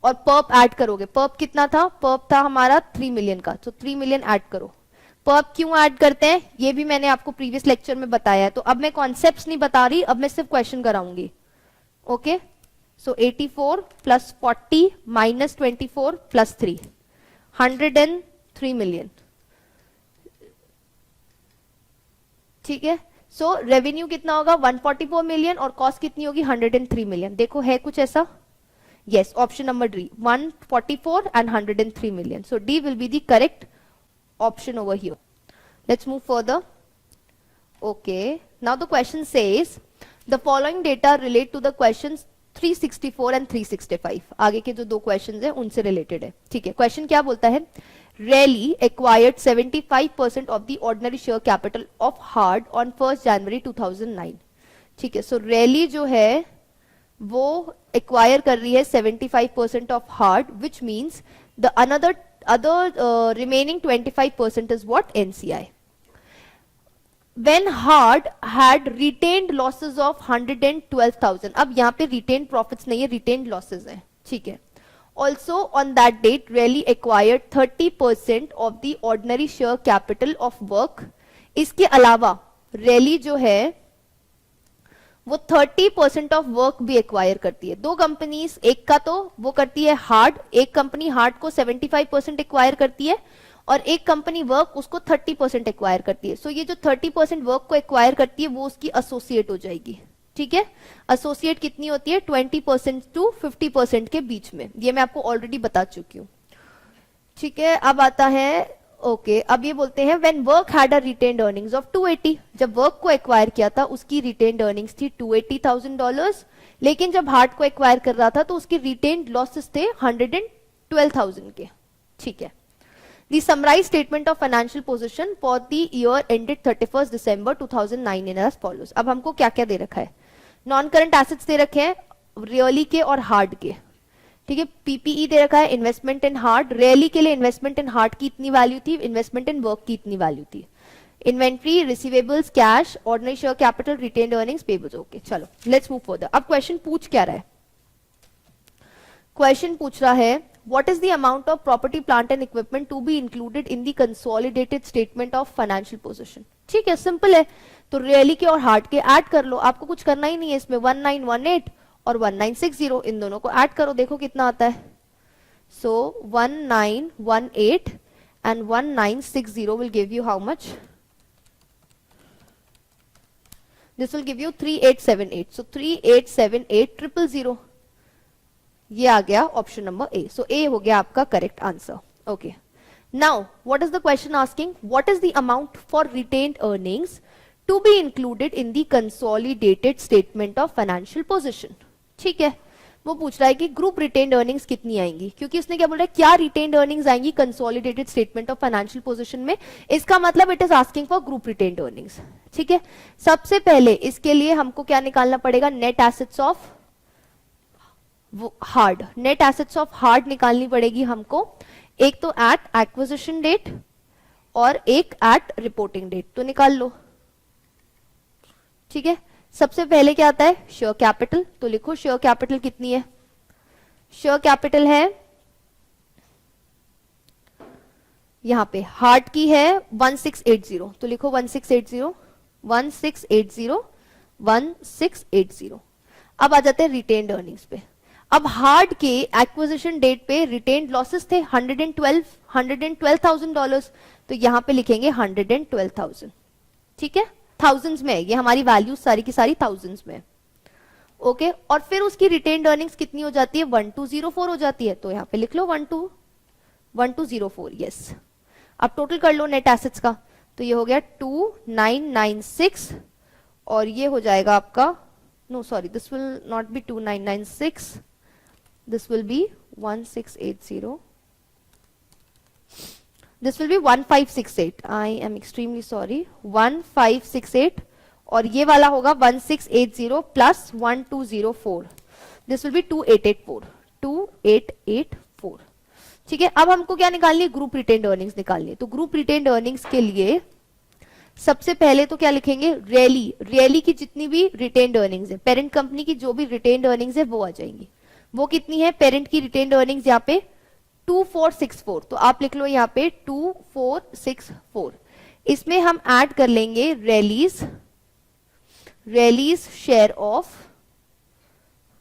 [SPEAKER 1] और पर्प ऐड करोगे. पर्प कितना था? पर्प था हमारा 3 मिलियन का, तो 3 मिलियन ऐड करो. पर्प क्यों ऐड करते हैं ये भी मैंने आपको प्रीवियस लेक्चर में बताया है, तो अब मैं कॉन्सेप्ट्स नहीं बता रही, अब मैं सिर्फ क्वेश्चन कराऊंगी. ओके, सो 84 प्लस 40 माइनस 24 प्लस 3, 103 मिलियन. ठीक है, सो रेवेन्यू कितना होगा? 144 मिलियन और कॉस्ट कितनी होगी? 103 मिलियन. देखो है कुछ ऐसा? yes, option number D, 144 and 103 million. So D will be the correct option over here. Let's move further. Okay, now the question says the following data relate to the questions 364 and 365. आगे के जो दो questions हैं उनसे related है. ठीक है, question क्या बोलता है? Raleigh acquired 75% of the ordinary share capital of Hard on 1st January 2009. ठीक है, so Raleigh जो है वो एक्वायर कर रही है 75% of hard, which means the other remaining 25% is what? NCI. When Hard had retained losses of 112,000. अब यहाँ पे retained profits नहीं है, retained losses हैं. ठीक है. Also on that date, Raleigh acquired 30% of the ordinary share capital of work. इसके अलावा Raleigh जो है वो 30% ऑफ वर्क भी एक्वायर करती है. दो कंपनीज, एक का तो वो करती है हार्ड, एक कंपनी हार्ड को 75% एक्वायर करती है और एक कंपनी वर्क उसको 30% एक्वायर करती है. सो ये जो 30% वर्क को एक्वायर करती है वो उसकी एसोसिएट हो जाएगी. ठीक है, एसोसिएट कितनी होती है? 20% टू 50% के बीच में. ये मैं आपको ऑलरेडी बता चुकी हूँ. ठीक है, अब आता है ओके, अब ये बोलते हैं when work had a retained earnings of 280. जब वर्क को एक्वायर किया था उसकी रिटेन्ड अर्निंग्स थी $280,000, लेकिन जब हार्ड को एक्वायर कर रहा था तो उसके रिटेन्ड लॉसेस थे 112,000 के. ठीक है, the summarise statement of financial position for the year ended 31 December 2009 in as follows. अब हमको क्या क्या दे रखा है? नॉन करंट एसेट्स दे रखे हैं रियली के और हार्ड के. ठीक है, पीपीई दे रखा है, इन्वेस्टमेंट इन हार्ड. रैली के लिए इन्वेस्टमेंट इन हार्ड की इतनी वैल्यू थी, इन्वेस्टमेंट इन वर्क की इतनी वैल्यू थी. Inventory, receivables, cash, ordinary share capital, retained earnings, payables. Okay, चलो लेट्स मूव फर्दर. अब क्वेश्चन पूछ क्या रहा है? क्वेश्चन पूछ रहा है what is the amount of property, plant and equipment to be included in the consolidated statement of financial position. ठीक है, सिंपल है. तो रैली के और हार्ड के ऐड कर लो, आपको कुछ करना ही नहीं है इसमें. 1918 और 1960 इन दोनों को ऐड करो, देखो कितना आता है. सो 1918 and 1960 will give you how much? This will give you 3878. सो 3878,000. ये आ गया ऑप्शन नंबर ए. सो ए हो गया आपका correct answer. Okay, now what is the question asking? What is the amount for retained earnings to be included in the consolidated statement of financial position. ठीक है, वो पूछ रहा है कि ग्रुप रिटेन्ड अर्निंग्स कितनी आएंगी, क्योंकि उसने क्या बोल रहा है, क्या रिटेन्ड अर्निंग्स आएंगी consolidated statement of financial position में. इसका मतलब it is asking for group retained earnings. ठीक है, सबसे पहले इसके लिए हमको क्या निकालना पड़ेगा? Net assets of hard. Net assets of hard निकालनी पड़ेगी हमको, एक तो एट एक्विजिशन डेट और एक एट रिपोर्टिंग डेट. तो निकाल लो. ठीक है, सबसे पहले क्या आता है? Share capital. तो लिखो शेयर कैपिटल कितनी है? शेयर कैपिटल है यहां पे हार्ड की है 1680. तो लिखो 1680, 1680, 1680. अब आ जाते हैं रिटेन्ड अर्निंग्स पे. अब हार्ड के एक्विजिशन डेट पे रिटेन्ड लॉसेस थे $112,000. तो यहां पे लिखेंगे 112,000. ठीक है, थाउजेंड्स में. ये हमारी वैल्यू सारी की सारी थाउजेंड्स में. ओके, और फिर उसकी रिटेन्ड अर्निंग्स कितनी हो जाती है? 1204 हो जाती है. तो यहां पे लिख लो 1204. यस, अब टोटल कर लो नेट एसेट्स का. तो ये हो गया 2996 और ये हो जाएगा आपका, no sorry, this will not be 2996, this will be 1680. This will be 1568, I am extremely sorry, 1568, और ये वाला होगा 1680 प्लस 1204, दिस विल बी 2884, 2884। ठीक है, अब हमको क्या निकालनी है, ग्रुप रिटेन्ड अर्निंग्स निकालनी है। तो ग्रुप रिटेन्ड अर्निंग्स के लिए सबसे पहले तो क्या लिखेंगे, रियली की जितनी भी रिटेन्ड अर्निंग्स है, पेरेंट कंपनी की जो भी रिटेन्ड अर्निंग्स है वो आ जाएंगी। वो कितनी है, पेरेंट की रिटेन्ड अर्निंग्स यहाँ पे 2464, तो आप लिख लो यहाँ पे 2464। इसमें हम ऐड कर लेंगे rallies share of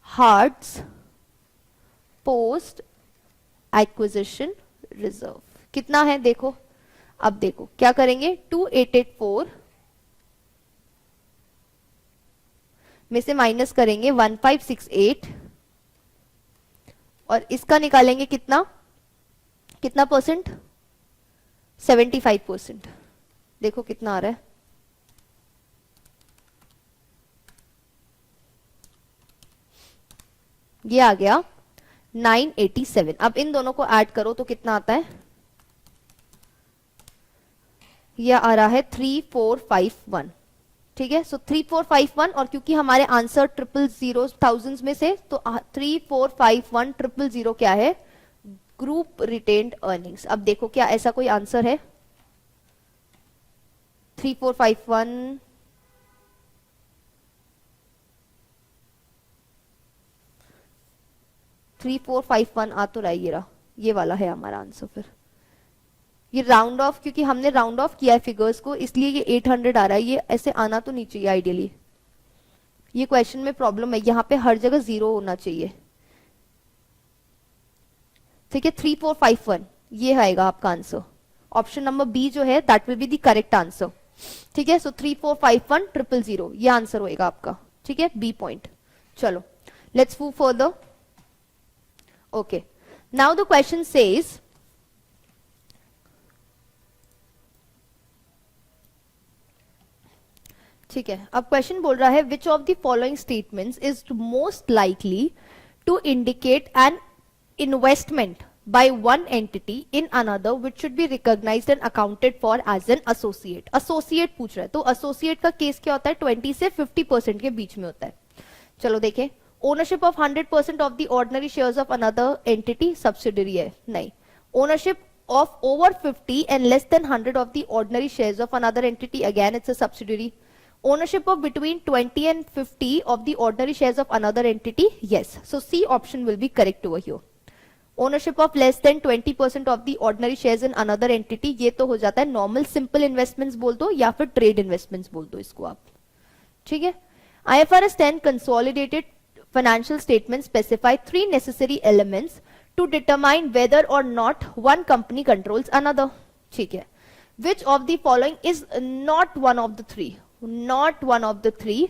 [SPEAKER 1] hearts post acquisition reserve. कितना है देखो, अब देखो क्या करेंगे, 2884 में से माइनस करेंगे 1568, और इसका निकालेंगे कितना परसेंट, 75%। देखो कितना आ रहा है, ये आ गया 987। अब इन दोनों को ऐड करो तो कितना आता है, ये आ रहा है 3451। ठीक है, सो 3451, और क्योंकि हमारे आंसर 000 थाउजेंड्स में से, तो 3451 क्या है, ग्रुप रिटेन्ड अर्निंग्स। अब देखो क्या ऐसा कोई आंसर है, 3451, आ तो रहा है, ये रहा, ये वाला है हमारा आंसर। फिर ये राउंड ऑफ, क्योंकि हमने राउंड ऑफ किया है फिगर्स को, इसलिए ये 800 आ रहा है। ये ऐसे आना तो नहीं चाहिए आइडियली, ये क्वेश्चन में प्रॉब्लम है, यहाँ पे हर जगह 0 होना चाहिए। ठीक है, 3451 ये आएगा आपका आंसर। ऑप्शन नंबर बी जो है that will be the correct answer. ठीक है, सो 3451 ये आंसर होएगा आपका। ठीक है, बी पॉइंट। चलो let's move further. Okay, now the question says, ठीक है, अब क्वेश्चन बोल रहा है which of the following statements is most likely to indicate an investment by one entity in another which should be recognized and accounted for as an associate। associate पूछ रहा है, तो associate का केस क्या होता है, 20 से 50% के बीच में होता है। चलो देखें, ownership of 100% of the ordinary shares of another entity subsidiary है, नहीं। Ownership of over 50 and less than 100 of the ordinary shares of another entity, again it's a subsidiary. ownership of between 20 and 50 of the ordinary shares of another entity, yes, so C option will be correct over here। Ownership of less than 20% of the ordinary shares in another entity, ये तो हो जाता है नॉर्मल सिंपल इन्वेस्टमेंट्स बोल दो या फिर ट्रेड इन्वेस्टमेंट्स बोल दो इसको आप। ठीक है, IFRS 10 consolidated financial statement specify 3 necessary elements to determine whether or not one company controls another. ठीक है, which of the following is not one of the three, not one of the three.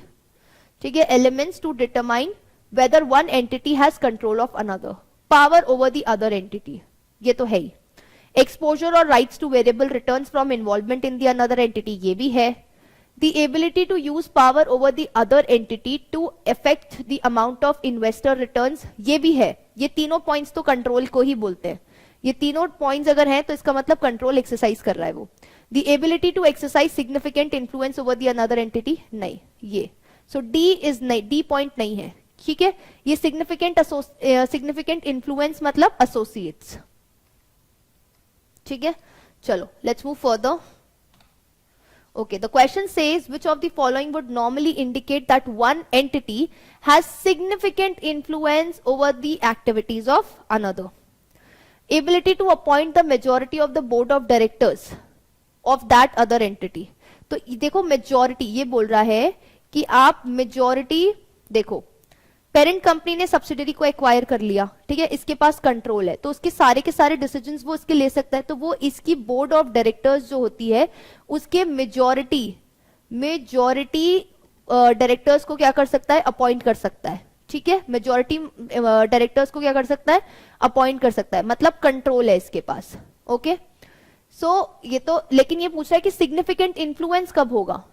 [SPEAKER 1] ठीक है, elements to determine whether one entity has control of another, power over the other entity, ये तो है ही। Exposure or rights to variable returns from involvement in the another entity, ये भी है। The ability to use power over the other entity to affect the amount of investor returns, ये भी है। ये तीनों पॉइंट्स तो कंट्रोल को ही बोलते हैं। ये तीनों पॉइंट्स अगर हैं तो इसका मतलब कंट्रोल एक्सरसाइज कर रहा है वो। The ability to exercise significant influence over the another entity, नहीं ये। सो डी इज नहीं, डी पॉइंट नहीं है। ठीक है, ये सिग्निफिकेंट इन्फ्लुएंस मतलब एसोसिएट्स। ठीक है, चलो let's move further. Okay, the question says which of the following would normally indicate that one entity has significant influence over the activities of another? Ability to appoint the majority of the board of directors of that other entity. तो देखो मेजॉरिटी ये बोल रहा है कि आप मेजॉरिटी, देखो पेरेंट कंपनी ने सब्सिडरी को एक्वायर कर लिया, ठीक है, इसके पास कंट्रोल है, तो उसके सारे के सारे डिसीजंस वो इसके ले सकता है। तो वो इसकी बोर्ड ऑफ डायरेक्टर्स जो होती है उसके मेजॉरिटी डायरेक्टर्स को क्या कर सकता है, अपॉइंट कर सकता है। ठीक है, मेजॉरिटी डायरेक्टर्स को क्या कर सकता है, अपॉइंट कर सकता है, मतलब कंट्रोल है इसके पास। ओके, सो ये तो, लेकिन ये पूछ रहा है कि सिग्निफिकेंट इन्फ्लुएंस कब होगा।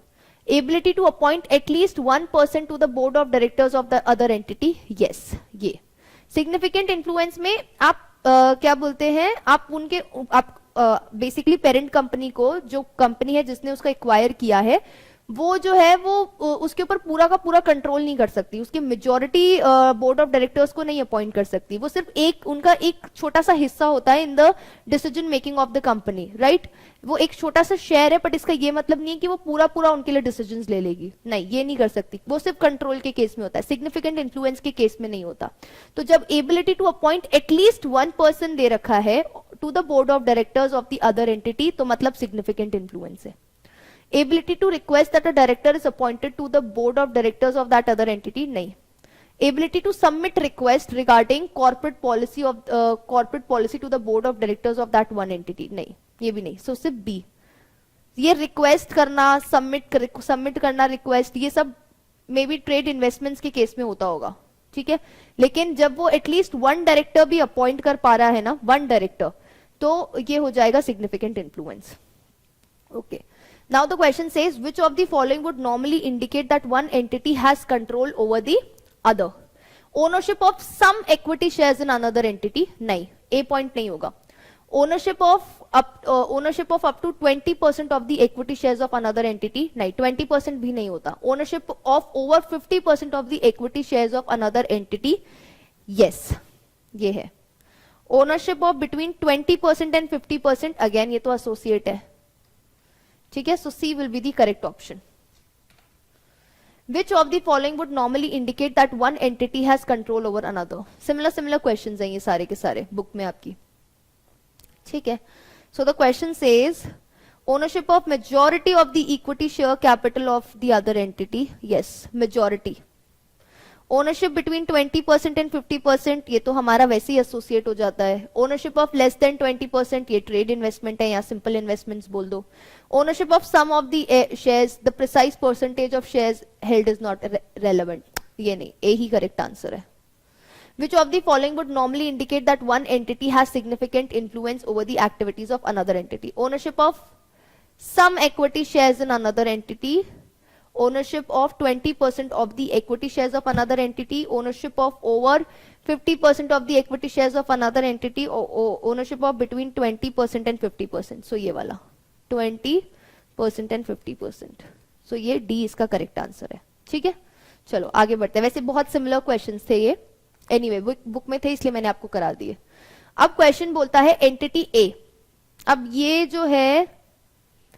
[SPEAKER 1] Ability to appoint at least 1% to the board of directors of the other entity, yes, ये significant influence में आप क्या बोलते हैं, आप बेसिकली पेरेंट कंपनी को, जो कंपनी है जिसने उसको एक्वायर किया है, वो जो है वो उसके ऊपर पूरा का पूरा कंट्रोल नहीं कर सकती, उसकी मेजॉरिटी बोर्ड ऑफ डायरेक्टर्स को नहीं अपॉइंट कर सकती, वो सिर्फ एक उनका एक छोटा सा हिस्सा होता है in the decision making of the company, right. वो एक छोटा सा शेयर है, बट इसका ये मतलब नहीं है कि वो पूरा पूरा उनके लिए डिसीजन ले लेगी, नहीं, ये नहीं कर सकती, वो सिर्फ कंट्रोल के केस में होता है, सिग्निफिकेंट इन्फ्लुएंस के केस में नहीं होता। तो जब ability to appoint at least 1 person दे रखा है to the board of directors of the other entity, तो मतलब सिग्निफिकेंट इन्फ्लुएंस है। Ability to request that a director is appointed to the board of directors of that other entity, नहीं। Ability to submit request regarding corporate policy to the board of directors of that one entity, नहीं, ये भी नहीं। So सिर्फ B। ये रिक्वेस्ट करना, सबमिट करना रिक्वेस्ट, ये सब मे बी ट्रेड इन्वेस्टमेंट्स के केस में होता होगा, ठीक है, लेकिन जब वो एटलीस्ट 1 डायरेक्टर भी अपॉइंट कर पा रहा है ना, 1 डायरेक्टर, तो ये हो जाएगा significant influence. Okay, now the question says which of the following would normally indicate that one entity has control over the other? Ownership of some equity shares in another entity, नहीं, A point नहीं होगा। ownership of up to 20% of the equity shares of another entity, नहीं, 20% भी नहीं होता। ownership of over 50% of the equity shares of another entity, yes, ये है। ownership of between 20% and 50%, again ये तो associate है, ठीक है। So C will be the correct option. Which of the following would normally indicate that one entity has control over another? Similar questions हैं ये सारे के सारे बुक में आपकी, ठीक है। So the question says ownership of majority of the equity share capital of the other entity, yes, majority. Ownership between 20% and 50%, ये तो हमारा वैसे ही एसोसिएट हो जाता है। ओनरशिप ऑफ लेस देन 20%, ये ट्रेड इन्वेस्टमेंट है या सिंपल इन्वेस्टमेंट्स बोल दो। Ownership of some of the shares, the precise percentage of shares held is not relevant, ये नहीं, ए ही करेक्ट आंसर है। Which of the following would normally indicate that one entity has significant influence over the activities of another entity? Ownership of some equity shares in another entity, ownership of 20% of the equity shares of another entity, ownership of over 50% of the equity shares of another entity, ownership of between 20% and 50%. So ये वाला 20% and 50%. So ये D इसका करेक्ट आंसर है, ठीक है। चलो आगे बढ़ते हैं, वैसे बहुत सिमिलर क्वेश्चंस थे ये, एनीवे बुक में थे इसलिए मैंने आपको करा दिए। अब क्वेश्चन बोलता है एंटिटी ए। अब ये जो है,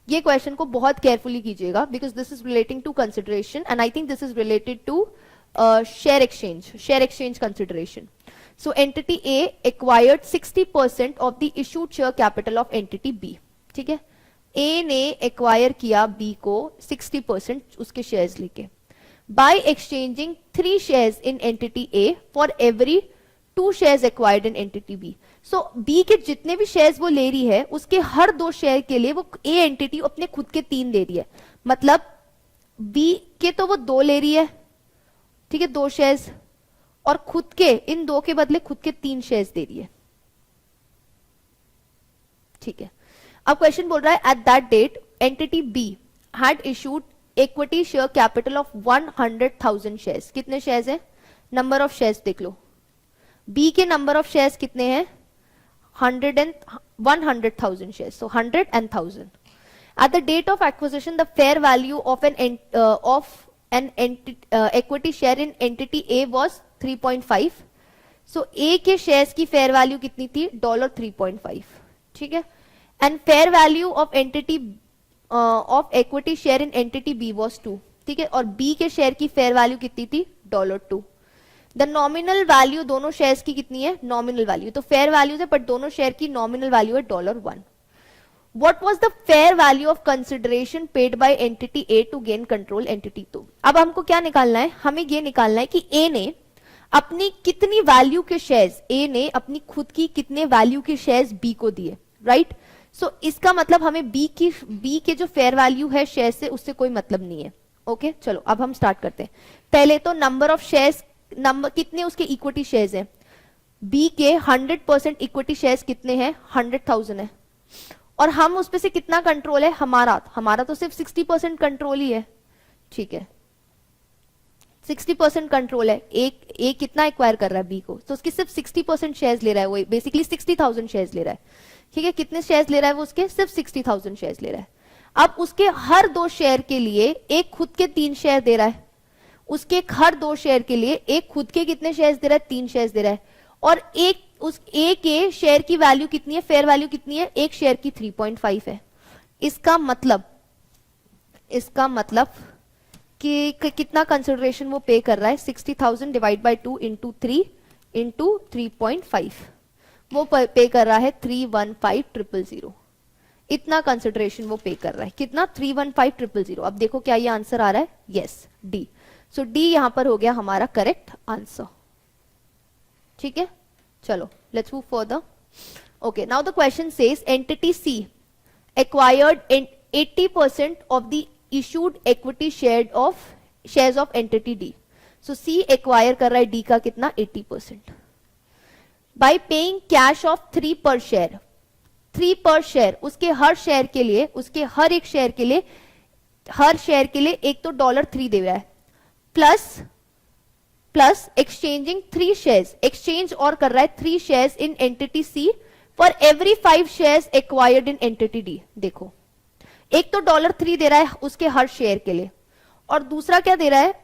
[SPEAKER 1] ये क्वेश्चन को बहुत केयरफुली कीजिएगा because this is relating to consideration and I think this is related to share exchange consideration. So entity A acquired 60% of the issued share capital of entity B, ठीक है। ए ने एक्वायर किया बी को 60% उसके शेयर्स लेके, by exchanging 3 shares in entity A for every 2 shares acquired in entity B. So B के जितने भी शेयर्स वो ले रही है उसके हर 2 शेयर के लिए वो ए एंटिटी अपने खुद के 3 ले रही है, मतलब बी के तो वो 2 ले रही है, ठीक है, 2 शेयर्स, और खुद के इन 2 के बदले खुद के 3 शेयर्स दे रही है, ठीक है। अब क्वेश्चन बोल रहा है at that date entity B had issued equity share capital of 100,000 shares. कितने शेयर्स हैं? नंबर ऑफ शेयर्स देख लो, बी के नंबर ऑफ शेयर्स कितने हैं? 100,000 shares, so 100 and 1,000. At the date of acquisition, the fair value of an equity share in entity A was 3.5. So A के shares की fair value कितनी थी? $3.5, ठीक है। And fair value of entity of equity share in entity B was 2, ठीक है, और B के share की fair value कितनी थी? $2. द नॉमिनल वैल्यू दोनों शेयर्स की कितनी है? नॉमिनल वैल्यू, तो फेयर वैल्यू है बट दोनों शेयर की नॉमिनल वैल्यू है $1. What was the fair value of consideration paid by entity A to gain control entity 2? अब हमको क्या निकालना है? हमें ये निकालना है कि ए ने अपनी कितनी वैल्यू के शेयर्स, ए ने अपनी खुद की कितने वैल्यू के शेयर्स बी को दिए, राइट। सो इसका मतलब हमें बी के जो फेयर वैल्यू है शेयर से उससे कोई मतलब नहीं है, ओके। चलो अब हम स्टार्ट करते हैं। पहले तो नंबर ऑफ शेयर्स, नंबर कितने उसके इक्विटी शेयर्स हैं? बी के 100% इक्विटी शेयर्स कितने हैं? 100,000 है, और हम उसपे से कितना कंट्रोल है? हमारा तो सिर्फ 60% कंट्रोल ही है, ठीक है। 60% कंट्रोल है, ए कितना एक्वायर कर रहा है बी को, तो उसकी सिर्फ 60% शेयर्स ले रहा है, वो बेसिकली 60,000 शेयर्स ले रहा है, ठीक है। कितने शेयर्स ले रहा है वो उसके, सिर्फ 60,000 शेयर्स ले रहा है। अब उसके हर 2 शेयर के लिए एक खुद के 3 शेयर दे रहा है, उसके हर 2 शेयर के लिए एक खुद के कितने शेयर्स दे रहा है, 3 शेयर्स दे रहा है। और उस एक के शेयर की वैल्यू कितनी है, फेयर वैल्यू कितनी है, एक शेयर की 3.5 है। इसका मतलब कि कितना कंसिडरेशन वो पे कर रहा है, 60,000 डिवाइड बाय 2 इंटू 3 इंटू 3.5, वो पे कर रहा है 315,000। इतना कंसिडरेशन वो पे कर रहा है, कितना, 315,000। अब देखो क्या ये आंसर आ रहा है, यस डी। सो डी यहां पर हो गया हमारा करेक्ट आंसर, ठीक है। चलो let's move further. Okay, now the question says entity C acquired 80% of the issued equity shares of entity D. So C acquire कर रहा है D का कितना, 80%, by paying cash of 3 per share। 3 per share, उसके हर शेयर के लिए, उसके हर एक शेयर के लिए, हर शेयर के लिए एक तो $3 दे रहा है, प्लस एक्सचेंजिंग 3 शेयर्स, एक्सचेंज और कर रहा है 3 shares in entity C for every 5 shares acquired in entity D. देखो, एक तो $3 दे रहा है उसके हर शेयर के लिए, और दूसरा क्या दे रहा है,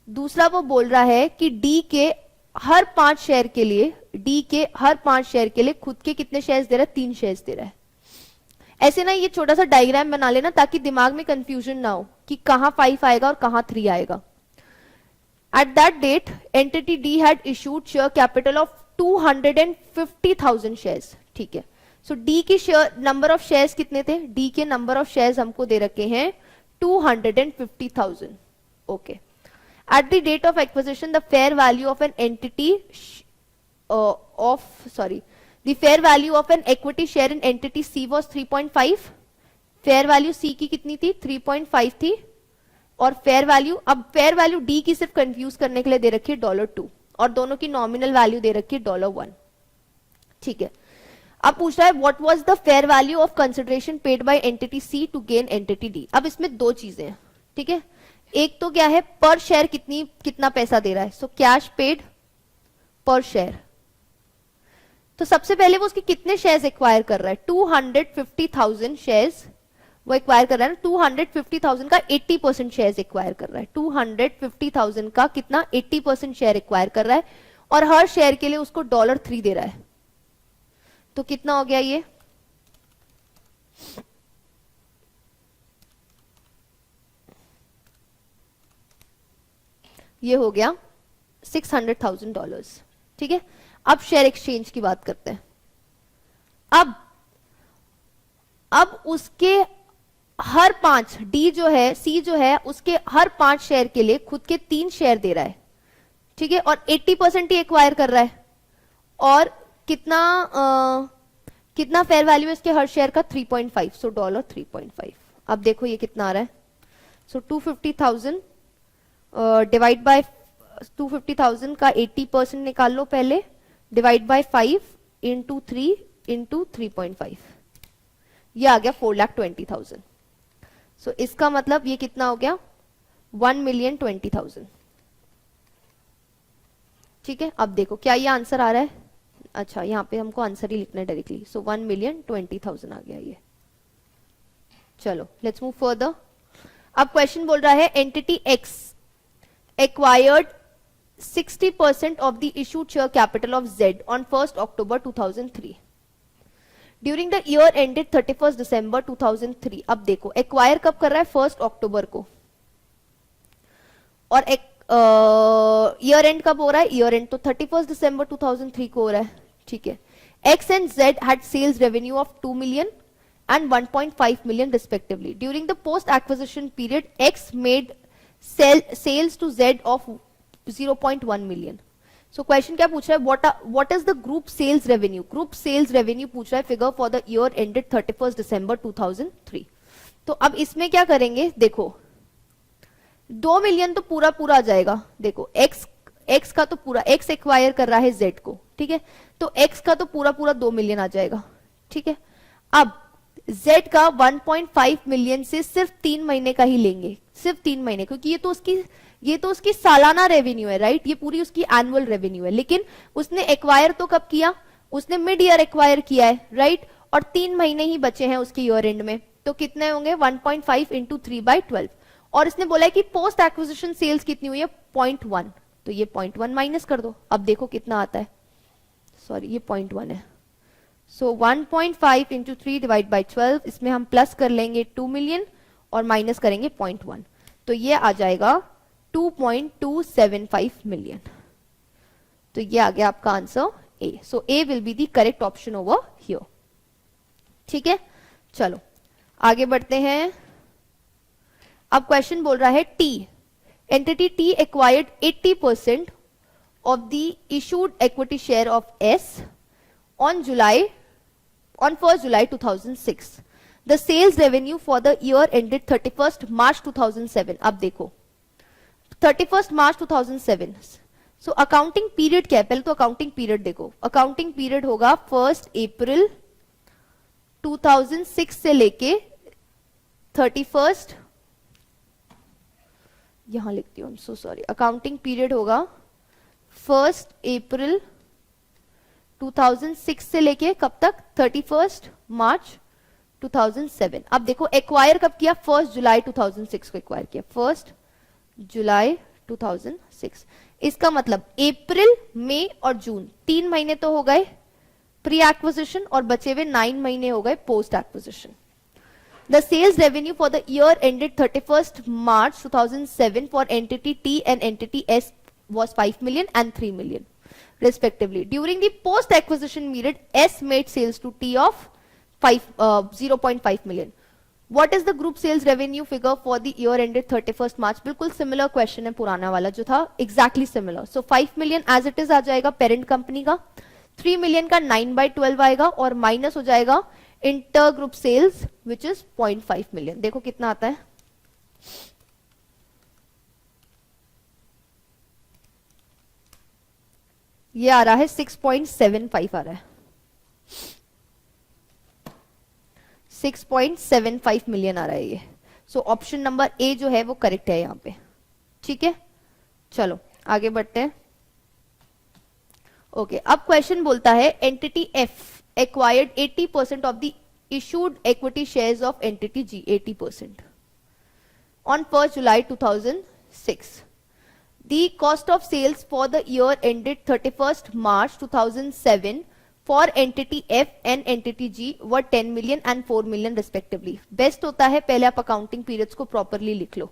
[SPEAKER 1] दूसरा वो बोल रहा है कि डी के हर 5 शेयर के लिए, डी के हर 5 शेयर के लिए खुद के कितने शेयर्स दे रहा है, 3 शेयर्स दे रहा है। ऐसे ना ये छोटा सा डायग्राम बना लेना ताकि दिमाग में कंफ्यूजन ना हो कि कहां 5 आएगा और कहां 3 आएगा। At that date, entity D had issued share capital of 250,000 shares, ठीक है। So D की शेयर नंबर ऑफ शेयर्स कितने थे, D के नंबर ऑफ शेयर्स हमको दे रखे हैं 250,000, okay. At the date of acquisition, the fair value of an entity the fair value of an equity share in entity C was 3.5। fair value C की कितनी थी, 3.5 थी, और फेयर वैल्यू, अब फेयर वैल्यू डी की सिर्फ कंफ्यूज करने के लिए दे रखी है $2, और दोनों की नॉमिनल वैल्यू दे रखी है $1, ठीक है। अब पूछ रहा है what was the fair value of consideration paid by entity C to gain entity D. अब इसमें 2 चीजें हैं, ठीक है। एक तो क्या है, पर शेयर कितना पैसा दे रहा है, सो कैश पेड पर शेयर। तो सबसे पहले वो उसके कितने शेयर्स एक्वायर कर रहा है, 250,000 शेयर्स वो एक्वायर कर रहा है ना, 250,000 का 80% शेयर्स एक्वायर कर रहा है, 250,000 का कितना, 80% शेयर एक्वायर कर रहा है, और हर शेयर के लिए उसको $3 दे रहा है। तो कितना हो गया ये हो गया $600,000, ठीक है। अब शेयर एक्सचेंज की बात करते हैं। अब उसके हर 5, डी जो है, सी जो है, उसके हर 5 शेयर के लिए खुद के 3 शेयर दे रहा है, ठीक है, और 80% ही एक्वायर कर रहा है, और कितना फेयर वैल्यू है इसके हर शेयर का, 3.5, सो $3.5। अब देखो ये कितना आ रहा है, सो 250,000 डिवाइड बाय 250,000 का 80% निकाल लो पहले, डिवाइड बाय 5 इंटू 3 इंटू 3.5, ये आ गया 4,20,000। सो इसका मतलब ये कितना हो गया, 1,20,000, ठीक है। अब देखो क्या ये आंसर आ रहा है, अच्छा यहां पे हमको आंसर ही लिखना है डायरेक्टली, सो 1,20,000 आ गया ये। चलो लेट्स मूव फर्दर। अब क्वेश्चन बोल रहा है entity x acquired 60% of the issued share capital of Z on 1 October 2003 during the year ended 31 December 2003। अब देखो एक्वायर कब कर रहा है, 1 October को, और ईयर एंड कब हो रहा है, ईयर एंड तो 31 December 2003 को हो रहा है, ठीक है। X and Z had sales revenue of 2 million and 1.5 million respectively. During the post-acquisition period, X made sales to Z of 0.1 million. So question क्या पूछ रहा है, what is the group sales revenue? Group sales revenue पूछ रहा है figure for the year ended 31st December 2003. तो अब इसमें क्या करेंगे, देखो 2 मिलियन तो पूरा आ जाएगा, देखो x का तो पूरा, x एक्वायर कर रहा है z को, ठीक है, तो x का तो पूरा 2 मिलियन आ जाएगा, ठीक है। अब z का 1.5 मिलियन से सिर्फ 3 महीने का ही लेंगे, सिर्फ 3 महीने, क्योंकि ये तो उसकी ये तो उसकी सालाना रेवेन्यू है, राइट, ये पूरी उसकी एनुअल रेवेन्यू है, लेकिन उसने एक्वायर तो कब किया, उसने मिड ईयर एक्वायर किया है, राइट, और 3 महीने ही बचे हैं उसके ईयर एंड में, तो कितने होंगे 1.5 इंटू 3/12, और इसने बोला है कि पोस्ट एक्विजिशन सेल्स कितनी हुई है 0.1, तो ये 0.1 माइनस कर दो, अब देखो कितना आता है, सॉरी ये 0.1 है, सो 1.5 इंटू 3/12, इसमें हम प्लस कर लेंगे 2 मिलियन और माइनस करेंगे 0.1, तो ये आ जाएगा 2.275 मिलियन, तो ये आ गया आपका answer A, so A will be the correct option over here. ठीक है, चलो आगे बढ़ते हैं। अब क्वेश्चन बोल रहा है T, entity T acquired 80% of the issued equity share of S on 1st July 2006. The sales revenue for the year ended 31st March 2007. अब देखो 31st March 2007. So accounting period क्या है, पहले तो अकाउंटिंग पीरियड देखो, अकाउंटिंग पीरियड होगा 1 अप्रैल 2006 से लेके 31st, यहां लिखती हूं, सो सॉरी, अकाउंटिंग पीरियड होगा 1 अप्रैल 2006 से लेके कब तक 31 मार्च 2007। अब देखो एक्वायर कब किया, 1 जुलाई 2006 को एक्वायर किया, 1 जुलाई 2006, इसका मतलब अप्रैल, मई और जून 3 महीने तो हो गए प्री एक्विजिशन और बचे हुए 9 महीने हो गए post acquisition. The sales revenue for the year ended 31st March 2007 for entity T and entity S was 5 million and 3 million respectively. During the post acquisition period, S made sales to T of 0.5 million. What is the group sales revenue figure for the year ended 31st March? बिल्कुल similar question है पुराना वाला जो था, exactly similar. So 5 million as it is आ जाएगा पेरेंट कंपनी का, 3 million का 9/12 आएगा और माइनस हो जाएगा inter group cells which is 0.5 million. देखो कितना आता है, ये आ रहा है 6.75 आ रहा है, 6.75 मिलियन आ रहा है ये। सो ऑप्शन नंबर ए जो है वो करेक्ट है यहां पे। ठीक है, चलो आगे बढ़ते हैं। ओके, अब क्वेश्चन बोलता है entity F acquired 80% of the issued equity shares of entity G, 80% on 1st July 2006. The cost of sales for the year ended 31st March 2007 for entity F and entity G were 10 million and 4 million respectively. Best होता है पहले आप अकाउंटिंग पीरियड्स को प्रॉपरली लिख लो।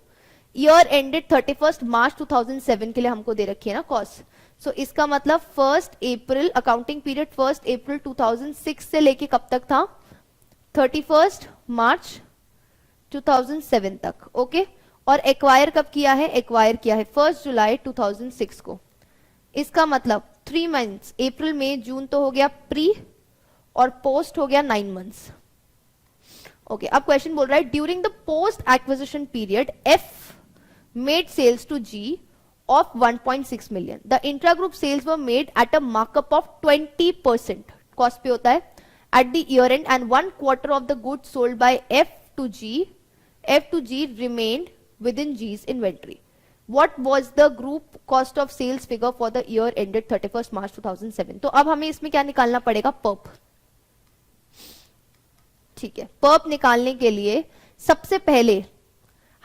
[SPEAKER 1] ईयर एंडेड 31st मार्च 2007 के लिए हमको दे रखी है ना कॉस्ट, सो इसका मतलब 1 अप्रैल, अकाउंटिंग पीरियड 1 अप्रैल 2006 से लेके कब तक था 31 मार्च 2007 तक। ओके, और एक्वायर कब किया है, एक्वायर किया है 1 जुलाई 2006 को, इसका मतलब 3 मंथ्स, अप्रैल मई जून तो हो गया प्री और पोस्ट हो गया 9 मंथ्स। ओके, अब क्वेश्चन बोल रहा है during the post acquisition period F made sales to G of 1.6 million. The intra-group sales were made at a markup of 20%. Cost पे होता है at the year end and 1/4 of the goods sold by F to G remained within G's inventory. What was the group cost of sales figure for the year ended 31st March 2007? तो अब हमें इसमें क्या निकालना पड़ेगा, पर्प। ठीक है, पर्प निकालने के लिए सबसे पहले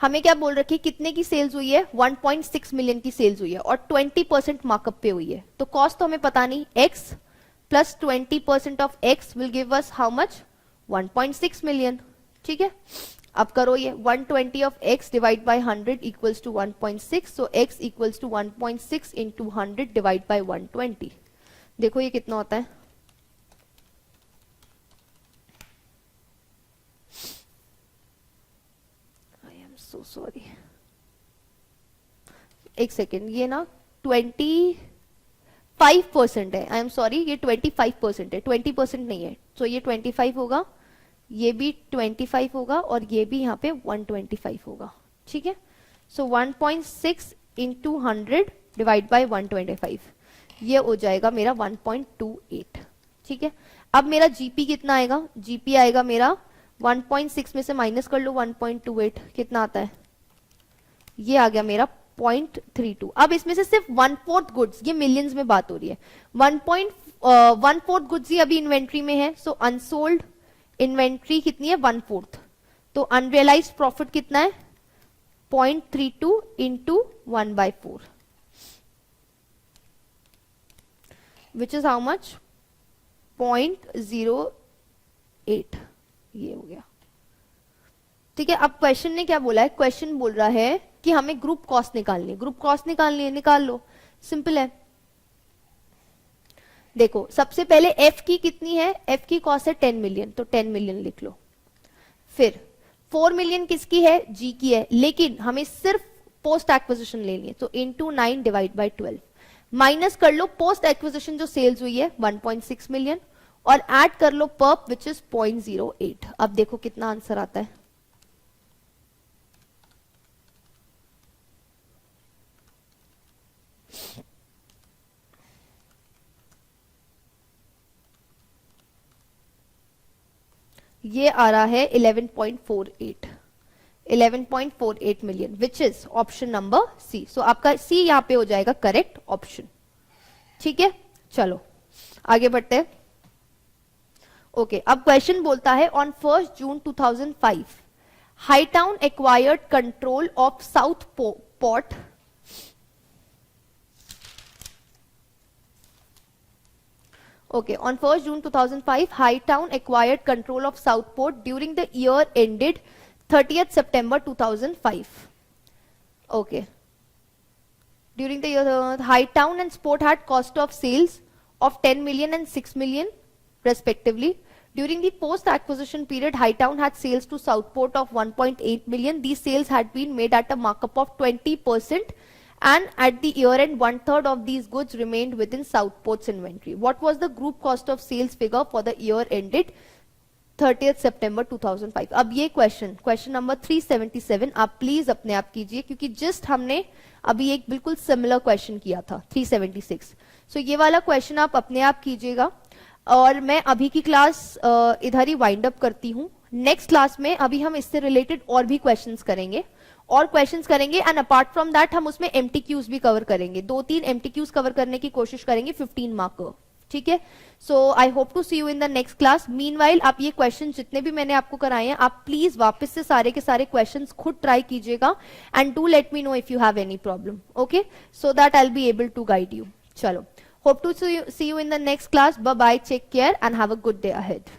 [SPEAKER 1] हमें क्या बोल रखी है, कितने की सेल्स हुई है, 1.6 मिलियन की सेल्स हुई है और 20% मार्कअप पे हुई है, तो कॉस्ट तो हमें पता नहीं, x plus 20% of x will give us how much, 1.6 million. ठीक है, अब करो ये 120 of x divide by 100 equals to 1.6, so x equals to 1.6 into 100 divide by 120। देखो ये कितना होता है, सो सॉरी, एक सेकेंड, ये ना 25% है, आई एम सॉरी, ये 25% है, 20% नहीं है, तो ये 25 होगा, ये भी 25 होगा और ये भी यहाँ पे 125 होगा। ठीक है, सो 1.6 इंटू 100 डिवाइड बाय 125, ये हो जाएगा मेरा 1.28। ठीक है, अब मेरा जीपी कितना आएगा, जीपी आएगा मेरा 1.6 में से माइनस कर लो 1.28, कितना आता है, ये आ गया मेरा 0.32। अब इसमें से सिर्फ 1/4 गुड्स, ये मिलियंस में बात हो रही है, 1/4 गुड्स ही अभी इन्वेंट्री में है, सो अनसोल्ड इन्वेंट्री कितनी है 1/4, तो अनरियलाइज्ड प्रॉफिट कितना है 0.32 into 1/4 which is how much 0.08, ये हो गया। ठीक है, अब क्वेश्चन ने क्या बोला है, क्वेश्चन बोल रहा है कि हमें ग्रुप कॉस्ट निकालनी है, ग्रुप कॉस्ट निकालनी है, निकाल लो, सिंपल है। देखो सबसे पहले एफ की कितनी है, एफ की कॉस्ट है 10 मिलियन, तो 10 मिलियन लिख लो। फिर 4 मिलियन किसकी है, जी की है, लेकिन हमें सिर्फ पोस्ट एक्विजिशन लेनी है, तो इंटू 9 डिवाइड बाई 12, माइनस कर लो पोस्ट एक्विजिशन जो सेल्स हुई है 1.6 मिलियन, और ऐड कर लो पर्प विच इज 0.08। अब देखो कितना आंसर आता है, ये आ रहा है 11.48 million which is option number C. So आपका सी यहां पे हो जाएगा करेक्ट ऑप्शन। ठीक है, चलो आगे बढ़ते हैं। ओके, अब क्वेश्चन बोलता है on 1 June 2005 Hightown acquired control of Southport Okay, on 1st June 2005, Hightown acquired control of Southport during the year ended 30th September 2005. Okay. During the year, Hightown and Sport had cost of sales of 10 million and 6 million respectively. During the post-acquisition period, Hightown had sales to Southport of 1.8 million. These sales had been made at a markup of 20%. And at the year end, 1/3 of these goods remained within Southport's inventory. What was the group cost of sales figure for the year ended 30th September 2005? अब ये क्वेश्चन नंबर 377 आप प्लीज अपने आप कीजिए, क्योंकि जस्ट हमने अभी एक बिल्कुल सिमिलर क्वेश्चन किया था 376। सो ये वाला क्वेश्चन आप अपने आप कीजिएगा, और मैं अभी की क्लास इधर ही वाइंड अप करती हूँ। नेक्स्ट क्लास में अभी हम इससे रिलेटेड और भी क्वेश्चंस करेंगे एंड अपार्ट फ्रॉम दैट हम उसमें एमटीक्यूज भी कवर करेंगे, 2-3 एमटीक्यूज कवर करने की कोशिश करेंगे 15 मार्क। ठीक है, so I hope to see you in the next class. Meanwhile आप ये क्वेश्चन जितने भी मैंने आपको कराए हैं, आप प्लीज वापस से सारे के सारे क्वेश्चंस खुद ट्राई कीजिएगा and do let me know if you have any problem, okay, so that I will be able to guide you. चलो, hope to see you in the next class. Bye bye, take care and have a good day ahead.